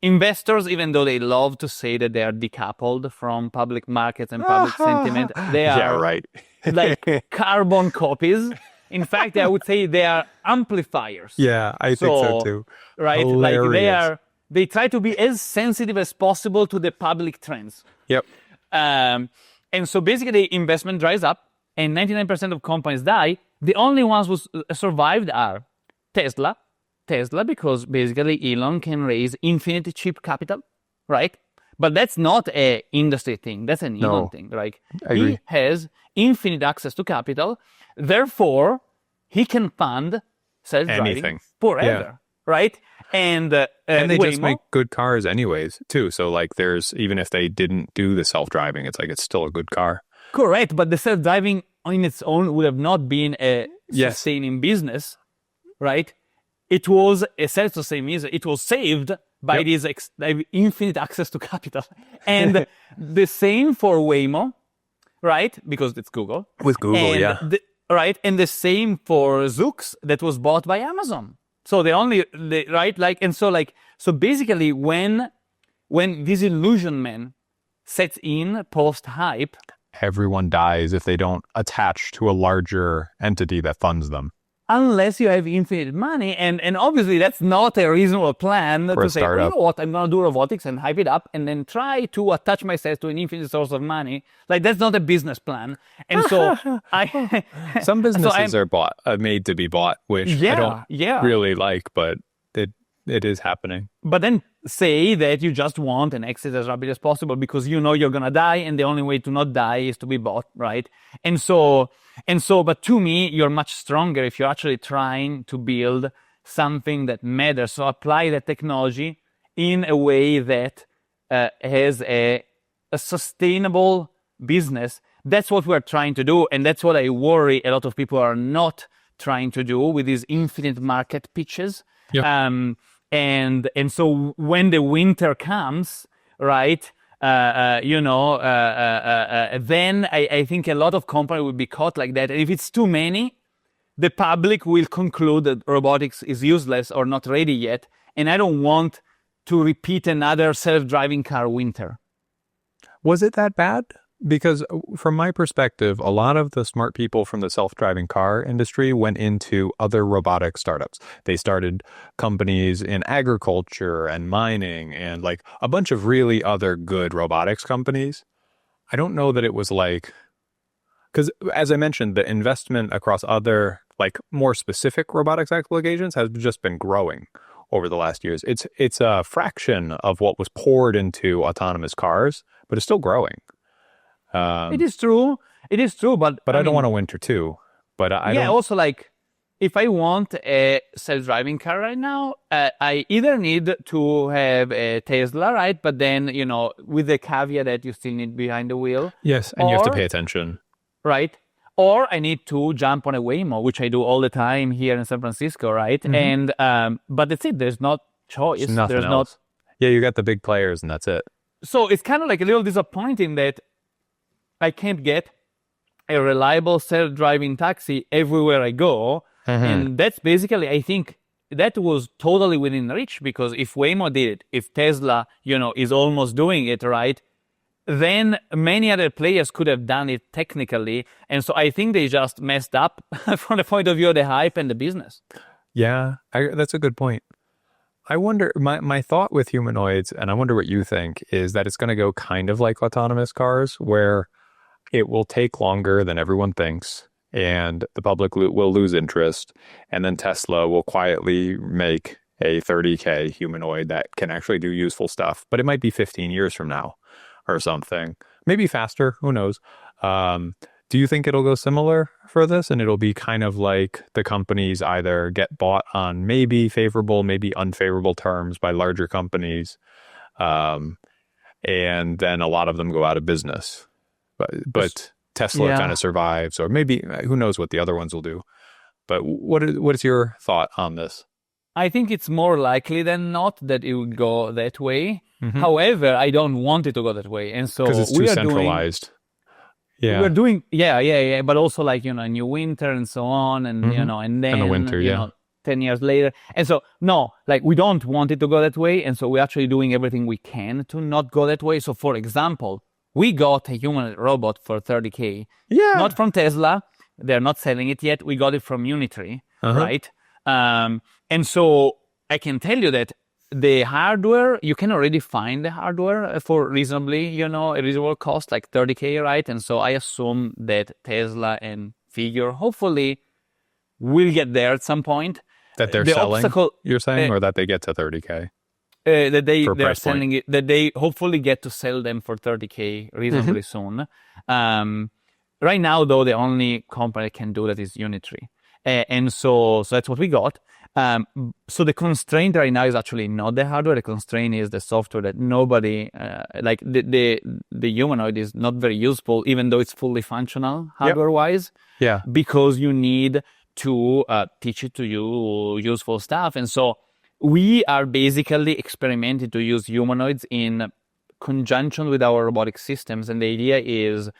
Investors, even though they love to say that they are decoupled from public markets and public sentiment, they are right. like carbon copies. In fact, I would say they are amplifiers. Yeah, I think so too. Right? Hilarious. Like they try to be as sensitive as possible to the public trends. Yep. And so basically investment dries up and 99% of companies die. The only ones who survived are Tesla, because basically Elon can raise infinite cheap capital, right? But that's not an industry thing. That's an Elon thing, right? I agree. He has infinite access to capital. Therefore, he can fund self-driving Anything. forever, right? And they Waymo, just make good cars anyways, too. So like even if they didn't do the self-driving, it's like it's still a good car. Correct, but the self-driving on its own would have not been a Yes. sustaining business, right? It was a self-sustaining business. It was saved by this infinite access to capital. And the same for Waymo, right? Because it's Google. With Google, And right? And the same for Zoox that was bought by Amazon. So so basically when disillusionment sets in post-hype, everyone dies if they don't attach to a larger entity that funds them. Unless you have infinite money, and obviously that's not a reasonable plan to say, you know what, I'm going to do robotics and hype it up and then try to attach myself to an infinite source of money. Like, that's not a business plan. And so some businesses are made to be bought, which I don't really like, but it is happening. But then say that you just want an exit as rapid as possible because you know you're going to die and the only way to not die is to be bought, right? And so, but to me, you're much stronger if you're actually trying to build something that matters. So apply the technology in a way that has a sustainable business. That's what we're trying to do. And that's what I worry a lot of people are not trying to do with these infinite market pitches. Yep. And so when the winter comes, right, then I think a lot of companies will be caught like that. And if it's too many, the public will conclude that robotics is useless or not ready yet. And I don't want to repeat another self-driving car winter. Was it that bad? Because from my perspective, a lot of the smart people from the self-driving car industry went into other robotic startups. They started companies in agriculture and mining and like a bunch of really other good robotics companies. I don't know that it was like, because as I mentioned, the investment across other like more specific robotics applications has just been growing over the last years. It's a fraction of what was poured into autonomous cars, but it's still growing. It is true, but I don't want to winter too. But I don't. Also like if I want a self-driving car right now, I either need to have a Tesla, right? But then, with the caveat that you still need behind the wheel. Yes, and you have to pay attention. Right? Or I need to jump on a Waymo, which I do all the time here in San Francisco, right? And but that's it. There's not choice. There's nothing else. Yeah, you got the big players, and that's it. So it's kind of like a little disappointing that I can't get a reliable self-driving taxi everywhere I go. And that's basically, I think, that was totally within reach, because if Waymo did it, if Tesla, is almost doing it, right, then many other players could have done it technically. And so I think they just messed up from the point of view of the hype and the business. Yeah, that's a good point. I wonder, my thought with humanoids, and I wonder what you think, is that it's going to go kind of like autonomous cars, where it will take longer than everyone thinks, and the public will lose interest, and then Tesla will quietly make a 30K humanoid that can actually do useful stuff, but it might be 15 years from now or something, maybe faster, who knows. Do you think it'll go similar for this, and it'll be kind of like the companies either get bought on maybe favorable, maybe unfavorable terms by larger companies, and then a lot of them go out of business, but Tesla kind of survives, or maybe who knows what the other ones will do. But what is your thought on this? I think it's more likely than not that it would go that way. However, I don't want it to go that way, and so because it's too centralized. We're doing but also like a new winter and so on, and and then and the winter, 10 years later, and so no, like we don't want it to go that way, and so we're actually doing everything we can to not go that way. So, for example, we got a human robot for 30K. Yeah. Not from Tesla. They're not selling it yet. We got it from Unitree, right? And so I can tell you that the hardware, you can already find the hardware for reasonably, a reasonable cost, like 30K, right? And so I assume that Tesla and Figure hopefully will get there at some point. That they're selling, you're saying, or that they get to 30K? That they're selling it, that they hopefully get to sell them for 30K reasonably soon. Right now, though, the only company that can do that is Unitree. And so that's what we got. So the constraint right now is actually not the hardware. The constraint is the software that nobody, like the humanoid is not very useful, even though it's fully functional hardware-wise. Yeah. Because you need to teach it to you useful stuff. And so we are basically experimenting to use humanoids in conjunction with our robotic systems. And the idea is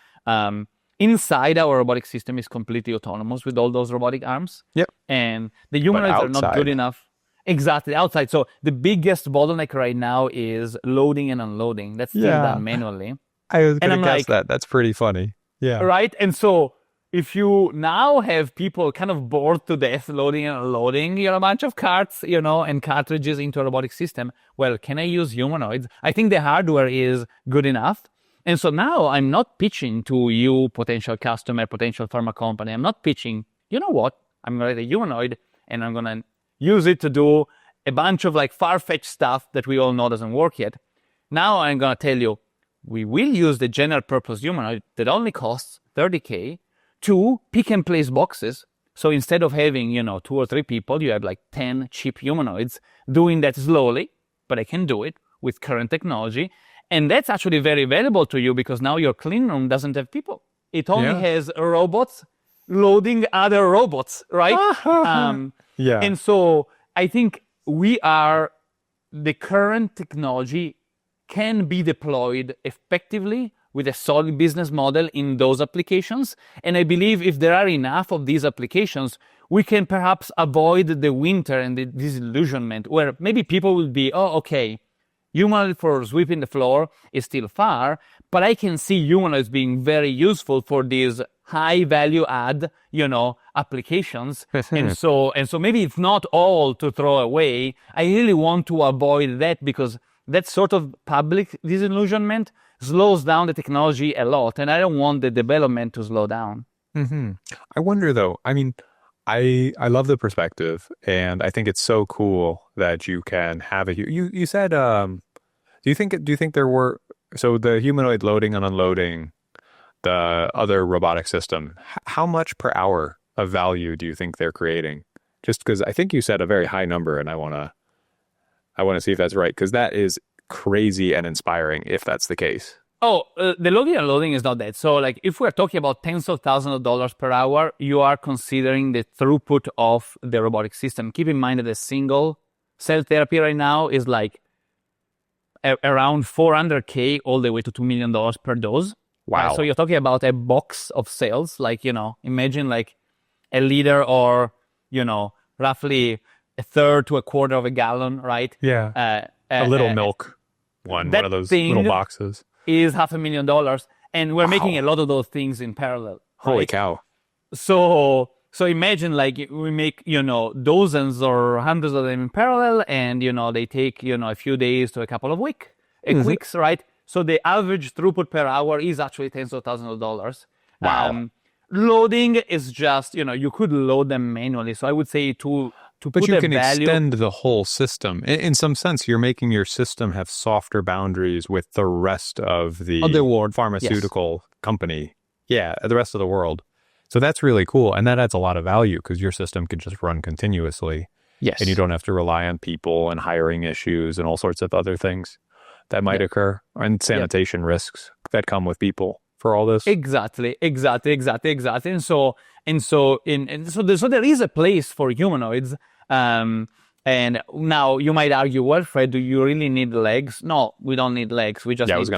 inside our robotic system is completely autonomous with all those robotic arms. Yep. And the humanoids are not good enough. Exactly, outside. So the biggest bottleneck right now is loading and unloading. That's still done manually. I was going to guess that. That's pretty funny. Yeah. Right? And so if you now have people kind of bored to death loading and unloading, a bunch of carts, and cartridges into a robotic system, well, can I use humanoids? I think the hardware is good enough. And so now I'm not pitching to you, potential customer, potential pharma company. I'm not pitching, you know what? I'm going to get a humanoid and I'm going to use it to do a bunch of like far-fetched stuff that we all know doesn't work yet. Now I'm going to tell you, we will use the general purpose humanoid that only costs 30K to pick and place boxes. So instead of having, 2 or 3 people, you have like 10 cheap humanoids doing that slowly, but I can do it with current technology. And that's actually very valuable to you because now your clean room doesn't have people. It only has robots loading other robots, right? And so I think the current technology can be deployed effectively with a solid business model in those applications. And I believe if there are enough of these applications, we can perhaps avoid the winter and the disillusionment where maybe people will be, humanoid for sweeping the floor is still far, but I can see humanoids being very useful for these high value add, applications. and so maybe it's not all to throw away. I really want to avoid that because that sort of public disillusionment slows down the technology a lot, and I don't want the development to slow down. I wonder though, I mean, I love the perspective, and I think it's so cool that you can have you said, do you think there were, so the humanoid loading and unloading, the other robotic system, how much per hour of value do you think they're creating? Just because I think you said a very high number, and I want to see if that's right, because that is crazy and inspiring if that's the case. Oh, the loading and unloading is not that. So, like, if we're talking about tens of thousands of dollars per hour, you are considering the throughput of the robotic system. Keep in mind that a single cell therapy right now is like around $400K all the way to $2 million per dose. Wow. So you're talking about a box of cells, like, imagine like a liter or, roughly a third to a quarter of a gallon, right? Yeah. A little milk one of those little boxes. Is $500,000, and we're making a lot of those things in parallel. Right? Holy cow. So imagine like we make, dozens or hundreds of them in parallel, and, they take, a few days to a couple of weeks, right? So the average throughput per hour is actually tens of thousands of dollars. Wow. Loading is just, you could load them manually. So I would say but you can extend the whole system. In some sense, you're making your system have softer boundaries with the rest of the world. Pharmaceutical company. Yeah, the rest of the world. So that's really cool. And that adds a lot of value because your system can just run continuously. Yes. And you don't have to rely on people and hiring issues and all sorts of other things that might occur, and sanitation risks that come with people for all this. Exactly. And so there is a place for humanoids. And now you might argue, well, Fred, do you really need legs? No, we don't need legs. We just need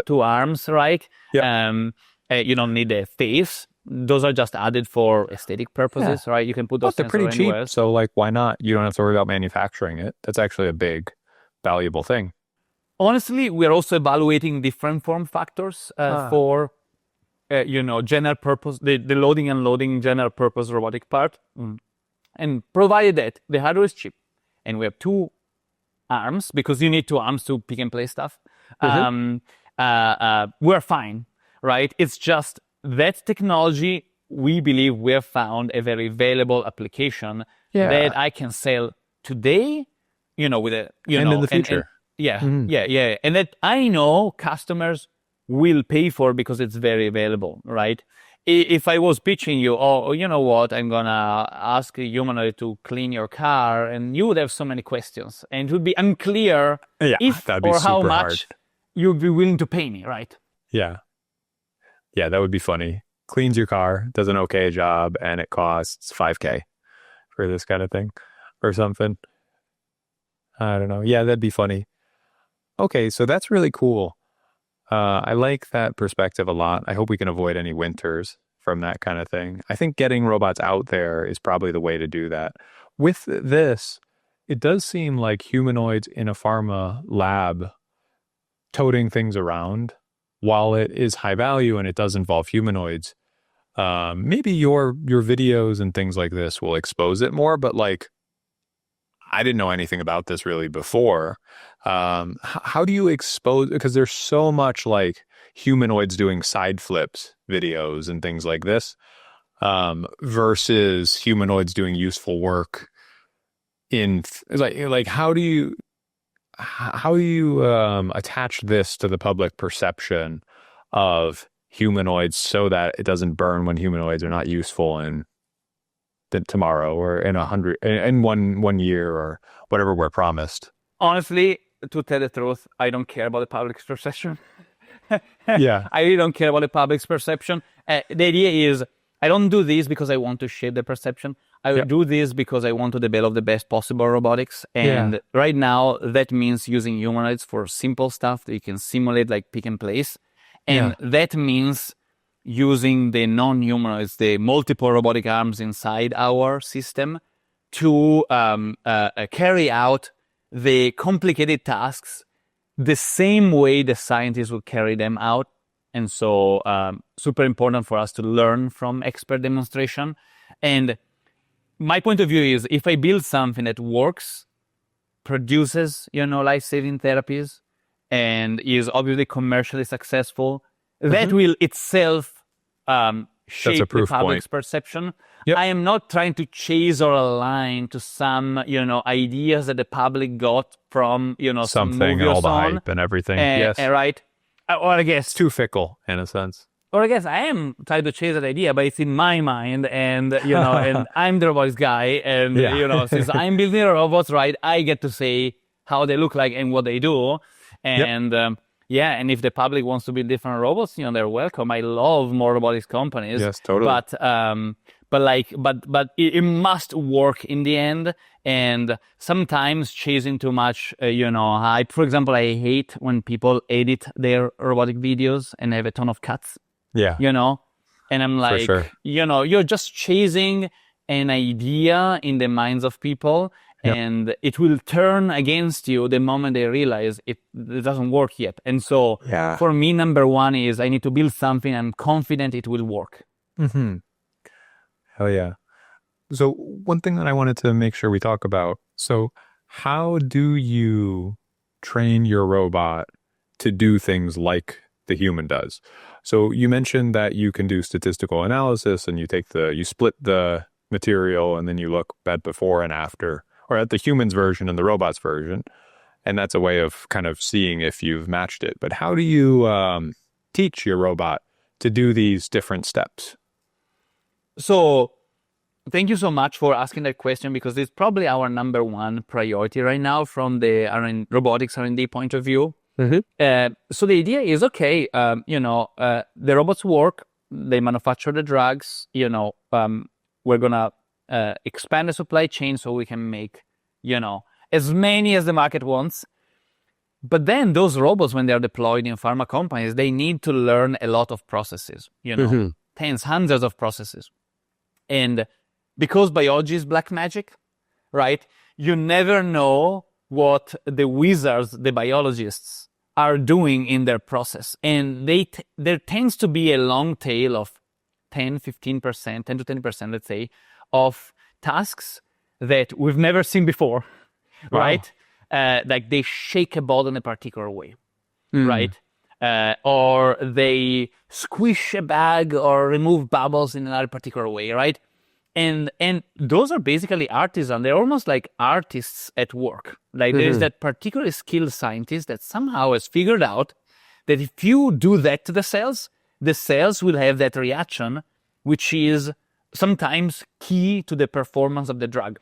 two arms, right? Yeah. You don't need a face. Those are just added for aesthetic purposes, right? You can put those. They're pretty cheap, so like, why not? You don't have to worry about manufacturing it. That's actually a big, valuable thing. Honestly, we're also evaluating different form factors for, general purpose, the loading and unloading general purpose robotic part. And provided that the hardware is cheap and we have two arms, because you need two arms to pick and place stuff, we're fine, right? It's just that technology, we believe we have found a very valuable application that I can sell today, with a, and in the future. And that I know customers will pay for because it's very available, right? If I was pitching you, you know what, I'm gonna ask a humanoid to clean your car, and you would have so many questions, and it would be unclear if or how much you'd be willing to pay me, right? Yeah, that would be funny. Cleans your car, does an okay job, and it costs $5K for this kind of thing or something. I don't know. Yeah, that'd be funny. Okay, so that's really cool. I like that perspective a lot. I hope we can avoid any winters from that kind of thing. I think getting robots out there is probably the way to do that. With this, it does seem like humanoids in a pharma lab toting things around, while it is high value and it does involve humanoids, maybe your videos and things like this will expose it more, but like, I didn't know anything about this really before. How do you expose, because there's so much like humanoids doing side flips videos and things like this, versus humanoids doing useful work in like how do you attach this to the public perception of humanoids so that it doesn't burn when humanoids are not useful in tomorrow or in 1 year or whatever we're promised? Honestly, to tell the truth, I don't care about the public's perception. Yeah. I really don't care about the public's perception. The idea is I don't do this because I want to shape the perception. I do this because I want to develop the best possible robotics. And right now, that means using humanoids for simple stuff that you can simulate, like pick and place. And that means using the non-humanoids, the multiple robotic arms inside our system to carry out the complicated tasks the same way the scientists will carry them out. And so super important for us to learn from expert demonstration. And my point of view is if I build something that works, produces, life-saving therapies, and is obviously commercially successful, that will itself shape the public's perception. I am not trying to chase or align to some, ideas that the public got from, something, some movie all the or hype and everything. Right? Or I guess too fickle in a sense. or I guess I am trying to chase that idea, but it's in my mind, and and I'm the robotics guy, and Yeah. since I'm building robots, right, I get to say how they look like and what they do, Yep. and yeah, and if the public wants to build different robots, they're welcome. I love more robotics companies, Yes, totally. but it must work in the end. And sometimes chasing too much, for example, I hate when people edit their robotic videos and have a ton of cuts, Yeah, and I'm for like, sure. you're just chasing an idea in the minds of people, Yep. and it will turn against you the moment they realize it doesn't work yet. And so Yeah. for me, number one is I need to build something I'm confident it will work. Mm-hmm. Hell yeah. So one thing that I wanted to make sure we talk about. So how do you train your robot to do things like the human does? So you mentioned that you can do statistical analysis and you split the material and then you look at before and after, or at the human's version and the robot's version. And that's a way of kind of seeing if you've matched it. But how do you teach your robot to do these different steps? So thank you so much for asking that question, because it's probably our number one priority right now from the robotics R&D point of view. Mm-hmm. So the idea is, okay, the robots work, they manufacture the drugs, we're going to expand the supply chain so we can make, as many as the market wants. But then those robots, when they're deployed in pharma companies, they need to learn a lot of processes, tens, hundreds of processes. And because biology is black magic, right? You never know what the wizards, the biologists, are doing in their process. And there tends to be a long tail of 10 to 10%, let's say, of tasks that we've never seen before, Wow. right? Like they shake a ball in a particular way, right? Or they squish a bag or remove bubbles in another particular way, right? And those are basically artisans. They're almost like artists at work. Like there's that particularly skilled scientist that somehow has figured out that if you do that to the cells will have that reaction, which is sometimes key to the performance of the drug.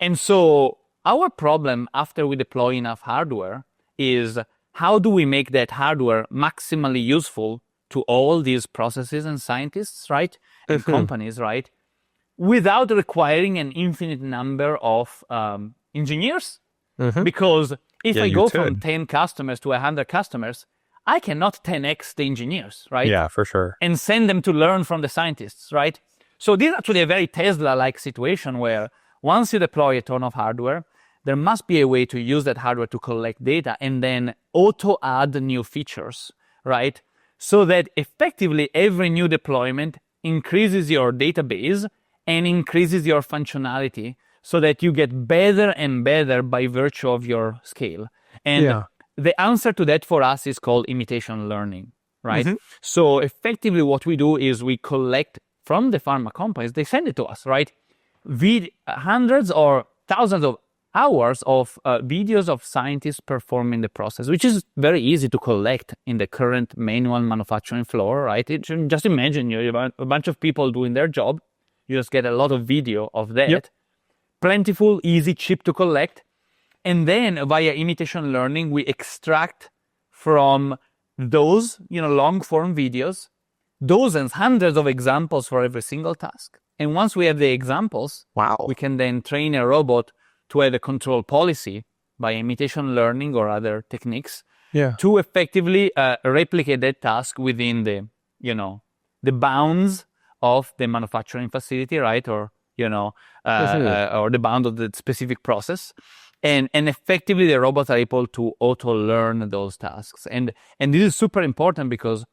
And so our problem after we deploy enough hardware is how do we make that hardware maximally useful to all these processes and scientists, right? And companies, right? Without requiring an infinite number of engineers. Because if I go from 10 customers to 100 customers, I cannot 10x the engineers, right? Yeah, for sure. And send them to learn from the scientists, right? So this is actually a very Tesla-like situation where once you deploy a ton of hardware, there must be a way to use that hardware to collect data and then auto-add new features, right? So that effectively every new deployment increases your database and increases your functionality so that you get better and better by virtue of your scale. And the answer to that for us is called imitation learning, right? So effectively what we do is we collect from the pharma companies, they send it to us, right? Hundreds or thousands of hours of videos of scientists performing the process, which is very easy to collect in the current manual manufacturing floor, right? Just imagine you have a bunch of people doing their job. You just get a lot of video of that. Plentiful, easy, cheap to collect. And then via imitation learning, we extract from those, long form videos, dozens, hundreds of examples for every single task. And once we have the examples, we can then train a robot to have a control policy by imitation learning or other techniques to effectively replicate that task within the bounds of the manufacturing facility, right? Or, or the bound of the specific process. And effectively the robots are able to auto-learn those tasks. And this is super important because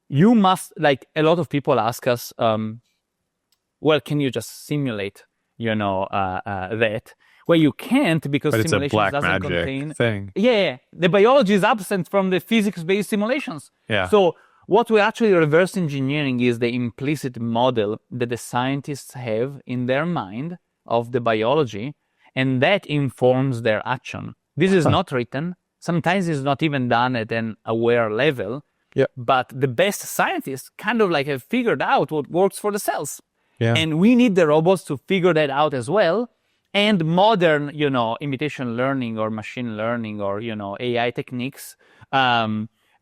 you must, like a lot of people ask us, well, can you just simulate, that? Well, you can't because simulation doesn't contain thing. Yeah, the biology is absent from the physics-based simulations. Yeah. So what we're actually reverse engineering is the implicit model that the scientists have in their mind of the biology, and that informs their action. This is not written. Sometimes it's not even done at an aware level, Yep. But the best scientists kind of like have figured out what works for the cells. Yeah. And we need the robots to figure that out as well. And modern, imitation learning or machine learning or, AI techniques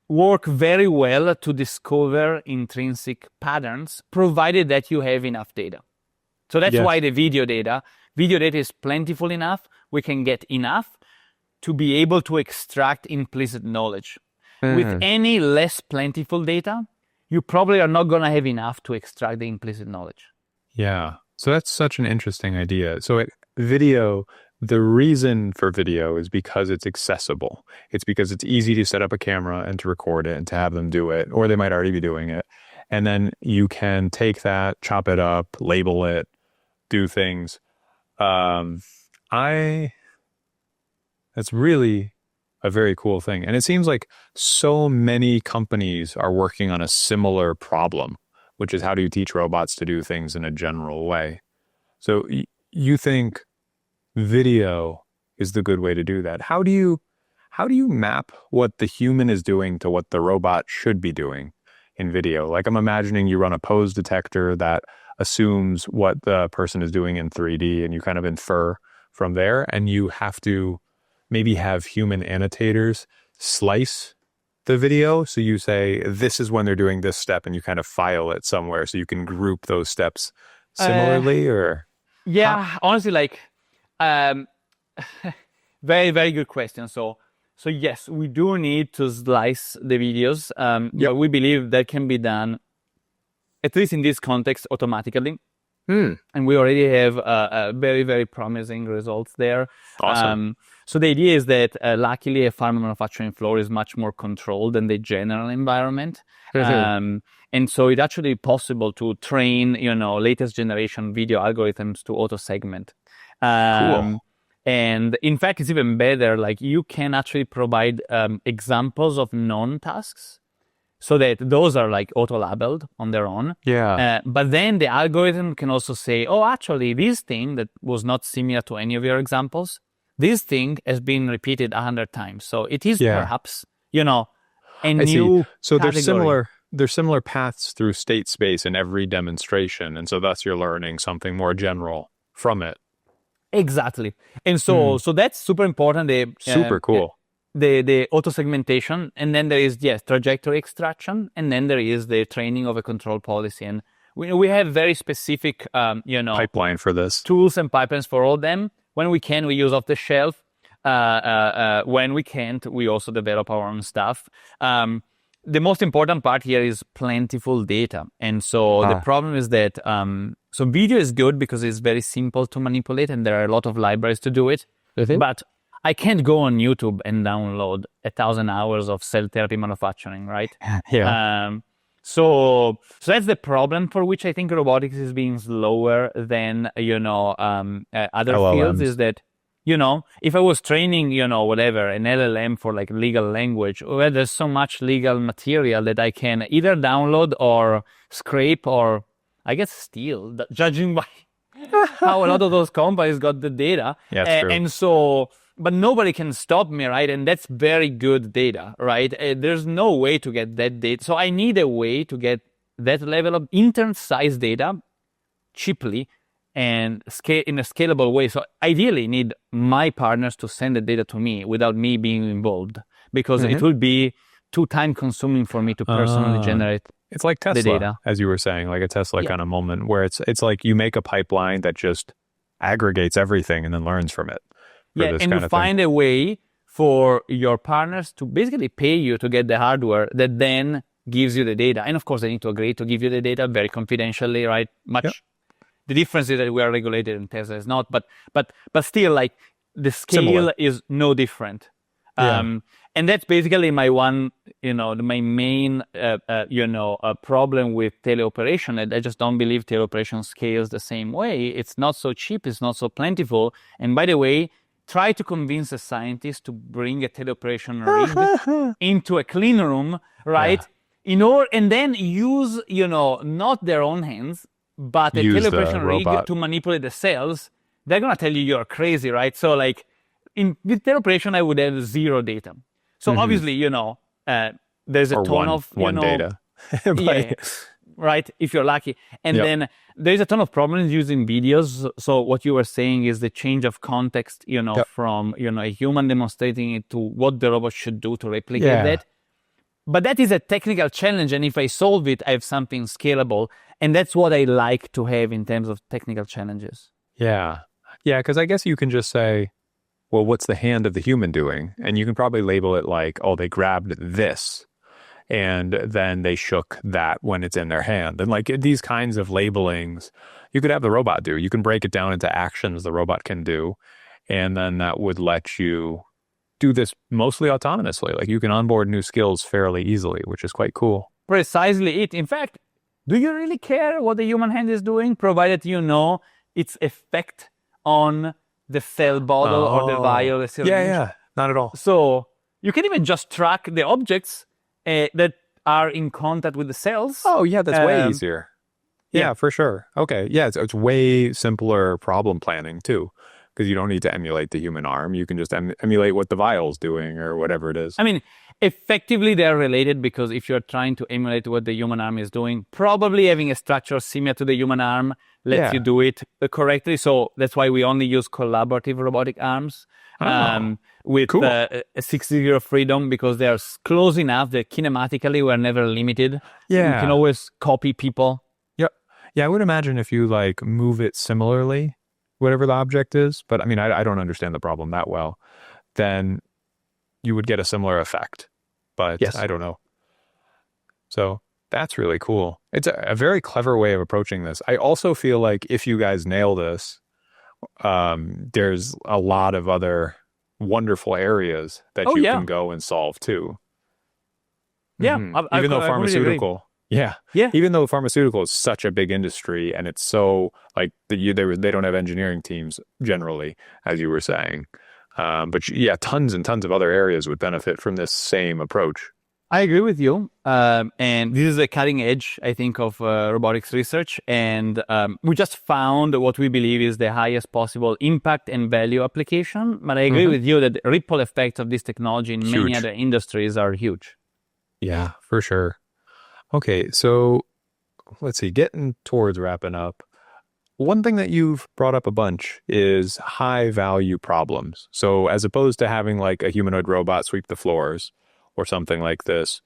work very well to discover intrinsic patterns, provided that you have enough data. So that's Yes. why the video data is plentiful enough. We can get enough to be able to extract implicit knowledge. With any less plentiful data, you probably are not going to have enough to extract the implicit knowledge. Yeah. So that's such an interesting idea. So video, the reason for video is because it's accessible. It's because it's easy to set up a camera and to record it and to have them do it, or they might already be doing it. And then you can take that, chop it up, label it, do things. That's really a very cool thing. And it seems like so many companies are working on a similar problem, which is how do you teach robots to do things in a general way? So you think video is the good way to do that? How do you map what the human is doing to what the robot should be doing in video? Like I'm imagining you run a pose detector that assumes what the person is doing in 3D and you kind of infer from there, and you have to maybe have human annotators slice the video. So you say, this is when they're doing this step, and you kind of file it somewhere so you can group those steps similarly, or? Yeah, honestly, like, very, very good question. So yes, we do need to slice the videos. But we believe that can be done, at least in this context, automatically. And we already have very, very promising results there. Awesome. So the idea is that luckily a pharma manufacturing floor is much more controlled than the general environment. And so it's actually possible to train, latest generation video algorithms to auto-segment. Cool. And in fact, it's even better. Like you can actually provide examples of non-tasks, so that those are like auto-labeled on their own. Yeah. But then the algorithm can also say, oh, actually, this thing that was not similar to any of your examples, this thing has been repeated 100 times. So it is perhaps, a new So category. there's similar paths through state space in every demonstration. And so thus you're learning something more general from it. Exactly. And so that's super important. Super cool. The auto segmentation, and then there is trajectory extraction, and then there is the training of a control policy. And we have very specific pipeline for this, tools and pipelines for all of them. When we can, we use off the shelf. When we can't, we also develop our own stuff. The most important part here is plentiful data. And so the problem is that so video is good because it's very simple to manipulate, and there are a lot of libraries to do it. But I can't go on YouTube and download 1,000 hours of cell therapy manufacturing, right? So that's the problem for which I think robotics is being slower than, other fields, is that, if I was training, whatever, an LLM for like legal language, where there's so much legal material that I can either download or scrape or, I guess, steal, judging by how a lot of those companies got the data. Yeah, true. And so, but nobody can stop me, right? And that's very good data, right? There's no way to get that data. So I need a way to get that level of intern-sized data cheaply and in a scalable way. So ideally need my partners to send the data to me without me being involved, because it will be too time consuming for me to personally generate. It's like Tesla, the data. As you were saying, like a Tesla kind of moment where it's like you make a pipeline that just aggregates everything and then learns from it. And you find a way for your partners to basically pay you to get the hardware that then gives you the data. And of course, they need to agree to give you the data very confidentially, right? The difference is that we are regulated and Tesla is not, but still, like, the scale is no different. And that's basically my one, my main, problem with teleoperation. I just don't believe teleoperation scales the same way. It's not so cheap. It's not so plentiful. And by the way, try to convince a scientist to bring a teleoperation rig into a clean room, right? And then use, not their own hands, but a teleoperation rig to manipulate the cells. They're going to tell you you're crazy, right? So like with teleoperation, I would have zero data. So obviously, there's a or ton of, one data. But, yeah, right, if you're lucky. And Yep. then there's a ton of problems using videos. So what you were saying is the change of context, Yep. from, a human demonstrating it to what the robot should do to replicate Yeah. that. But that is a technical challenge. And if I solve it, I have something scalable. And that's what I like to have in terms of technical challenges. Yeah. Yeah, because I guess you can just say, well, what's the hand of the human doing? And you can probably label it like, oh, they grabbed this and then they shook that when it's in their hand. And like these kinds of labelings, you could have the robot do. You can break it down into actions the robot can do. And then that would let you do this mostly autonomously. Like you can onboard new skills fairly easily, which is quite cool. Precisely it. In fact, do you really care what the human hand is doing, provided you know its effect on the cell bottle or the vial, the syringe? Yeah, not at all. So you can even just track the objects that are in contact with the cells. Oh, yeah, that's way easier. Yeah, yeah. for sure. Okay, yeah, it's way simpler problem planning too, because you don't need to emulate the human arm. You can just emulate what the vial's doing or whatever it is. I mean, effectively they're related, because if you're trying to emulate what the human arm is doing, probably having a structure similar to the human arm lets you do it correctly. So that's why we only use collaborative robotic arms with cool. a 6 degree of freedom, because they're close enough that kinematically we're never limited. Yeah. You can always copy people. Yep. Yeah, I would imagine if you like move it similarly, whatever the object is, but I mean, I don't understand the problem that well, then you would get a similar effect. But yes. I don't know. So that's really cool. It's a very clever way of approaching this. I also feel like if you guys nail this, there's a lot of other wonderful areas that you can go and solve too. Yeah. Mm-hmm. Even though pharmaceutical, even though pharmaceutical is such a big industry and it's so like they don't have engineering teams generally, as you were saying. But yeah, tons and tons of other areas would benefit from this same approach. I agree with you. And this is a cutting edge, I think, of robotics research. And we just found what we believe is the highest possible impact and value application. But I agree with you that the ripple effects of this technology in many other industries are huge. Yeah, for sure. Okay, so let's see, getting towards wrapping up. One thing that you've brought up a bunch is high value problems. So as opposed to having like a humanoid robot sweep the floors or something like this,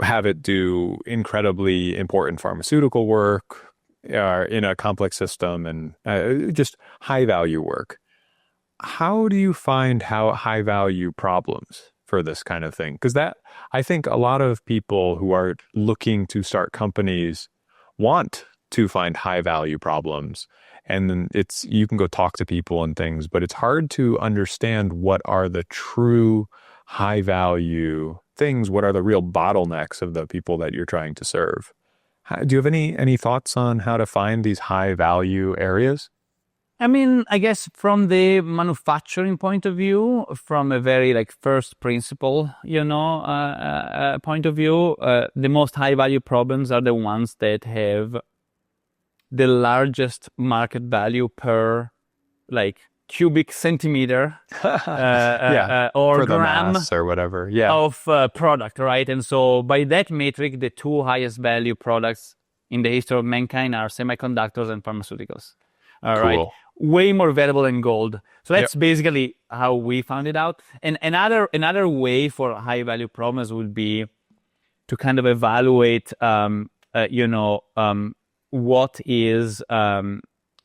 have it do incredibly important pharmaceutical work in a complex system and just high value work. How do you find high value problems for this kind of thing? Because I think a lot of people who are looking to start companies want to find high value problems, and then you can go talk to people and things, but it's hard to understand what are the true high value things, what are the real bottlenecks of the people that you're trying to serve. Do you have any thoughts on how to find these high value areas? I mean, I guess from the manufacturing point of view, from a very like first principle, point of view, the most high value problems are the ones that have the largest market value per like cubic centimeter or for the gram mass or whatever of product, right? And so by that metric, the two highest value products in the history of mankind are semiconductors and pharmaceuticals. All right, way more valuable than gold. So that's basically how we found it out. And another way for high value problems would be to kind of evaluate, what is, I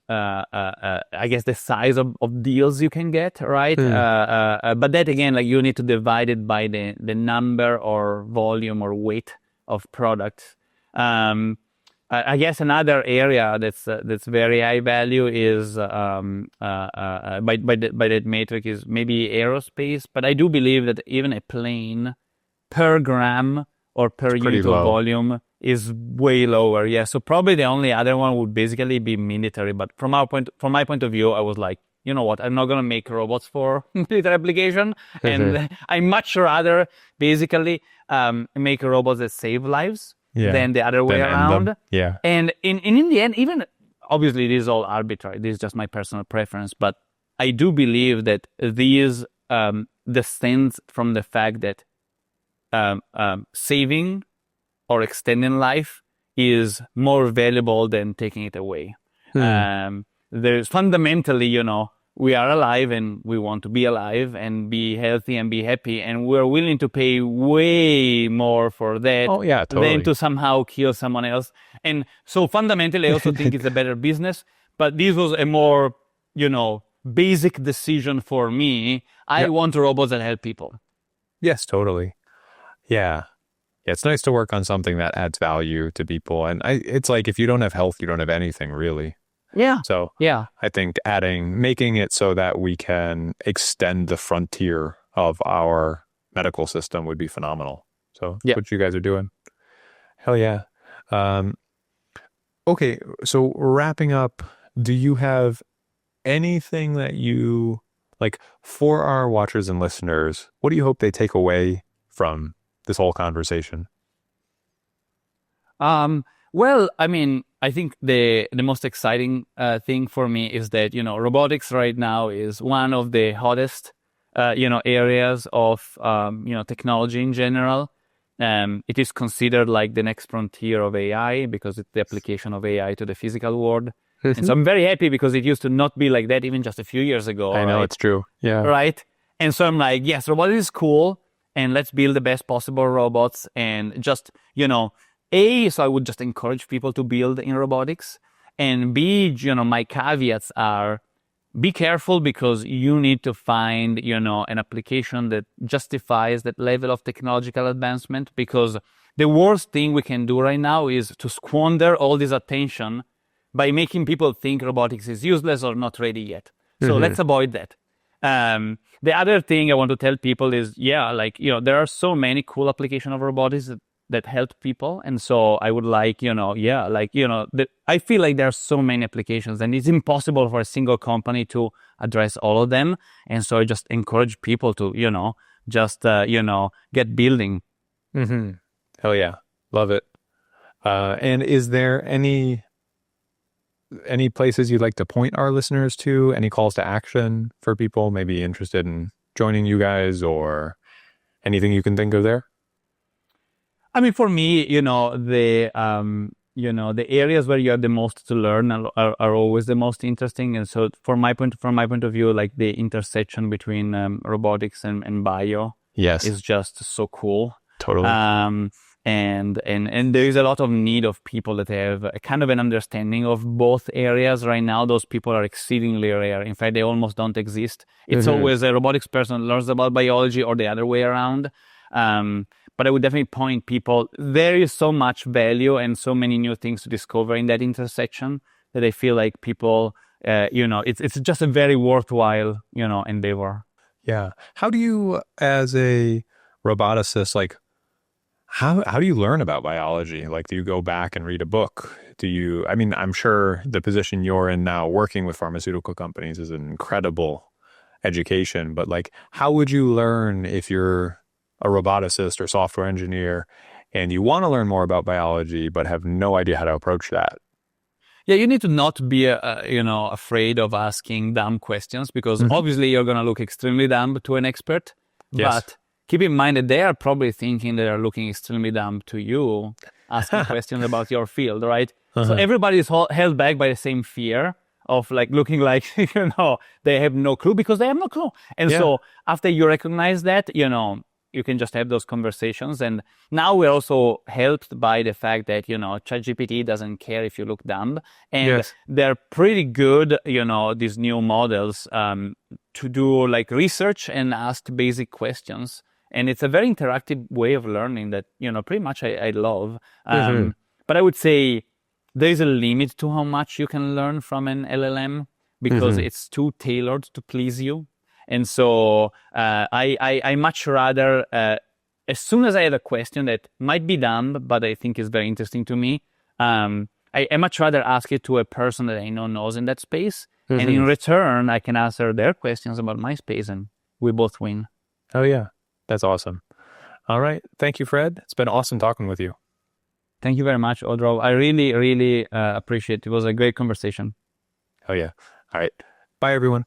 guess, the size of deals you can get, right? But that again, like you need to divide it by the number or volume or weight of products. I guess another area that's very high value is by that metric is maybe aerospace. But I do believe that even a plane per gram or per unit of volume is way lower. Yeah. So probably the only other one would basically be military. But from my point of view, I was like, you know what? I'm not gonna make robots for military application, and I much rather basically make robots that save lives. Than the other way around. Yeah. And in the end, even obviously this is all arbitrary. This is just my personal preference, but I do believe that these descends from the fact that saving or extending life is more valuable than taking it away. There's fundamentally, we are alive and we want to be alive and be healthy and be happy, and we're willing to pay way more for that than to somehow kill someone else. And so fundamentally, I also think it's a better business, but this was a more, basic decision for me. I want robots that help people. Yes, totally. Yeah. It's nice to work on something that adds value to people. And it's like, if you don't have health, you don't have anything really. Yeah. So I think making it so that we can extend the frontier of our medical system would be phenomenal. So that's what you guys are doing. Hell yeah. Okay. So wrapping up, do you have anything that you like for our watchers and listeners? What do you hope they take away from this whole conversation? Well, I mean, I think the most exciting thing for me is that, robotics right now is one of the hottest, areas of, technology in general. It is considered like the next frontier of AI because it's the application of AI to the physical world. And so I'm very happy because it used to not be like that even just a few years ago. I know, it's true. Yeah. Right. And so I'm like, yes, robotics is cool. And let's build the best possible robots and just, so I would just encourage people to build in robotics. And B, my caveats are be careful because you need to find, an application that justifies that level of technological advancement, because the worst thing we can do right now is to squander all this attention by making people think robotics is useless or not ready yet. So let's avoid that. The other thing I want to tell people is, there are so many cool applications of robotics that help people. And so I would like, I feel like there are so many applications and it's impossible for a single company to address all of them. And so I just encourage people to, get building. Hell yeah. Love it. And is there any places you'd like to point our listeners to? Any calls to action for people maybe interested in joining you guys, or anything you can think of there? I mean, for me, the areas where you have the most to learn are always the most interesting. And so from my point of view, like the intersection between robotics and bio is just so cool. Totally. And there is a lot of need of people that have a kind of an understanding of both areas right now. Those people are exceedingly rare. In fact, they almost don't exist. It's always a robotics person learns about biology or the other way around. But I would definitely point people, there is so much value and so many new things to discover in that intersection that I feel like people, it's just a very worthwhile, endeavor. Yeah. How do you, as a roboticist, like, how do you learn about biology? Like, do you go back and read a book? I'm sure the position you're in now, working with pharmaceutical companies, is an incredible education, but like, how would you learn if you're a roboticist or software engineer and you want to learn more about biology, but have no idea how to approach that? Yeah, you need to not be, afraid of asking dumb questions, because obviously you're going to look extremely dumb to an expert. Yes. But keep in mind that they are probably thinking they are looking extremely dumb to you, asking questions about your field, right? So everybody is held back by the same fear of like looking like, they have no clue, because they have no clue. And so after you recognize that, you can just have those conversations. And now we're also helped by the fact that, ChatGPT doesn't care if you look dumb. And they're pretty good, these new models to do like research and ask basic questions. And it's a very interactive way of learning that, pretty much I love. But I would say there is a limit to how much you can learn from an LLM, because it's too tailored to please you. And so I much rather, as soon as I have a question that might be dumb, but I think is very interesting to me, I much rather ask it to a person that I know knows in that space. And in return, I can answer their questions about my space, and we both win. Oh, yeah. That's awesome. All right. Thank you, Fred. It's been awesome talking with you. Thank you very much, Audrow. I really, really appreciate it. It was a great conversation. Oh, yeah. All right. Bye, everyone.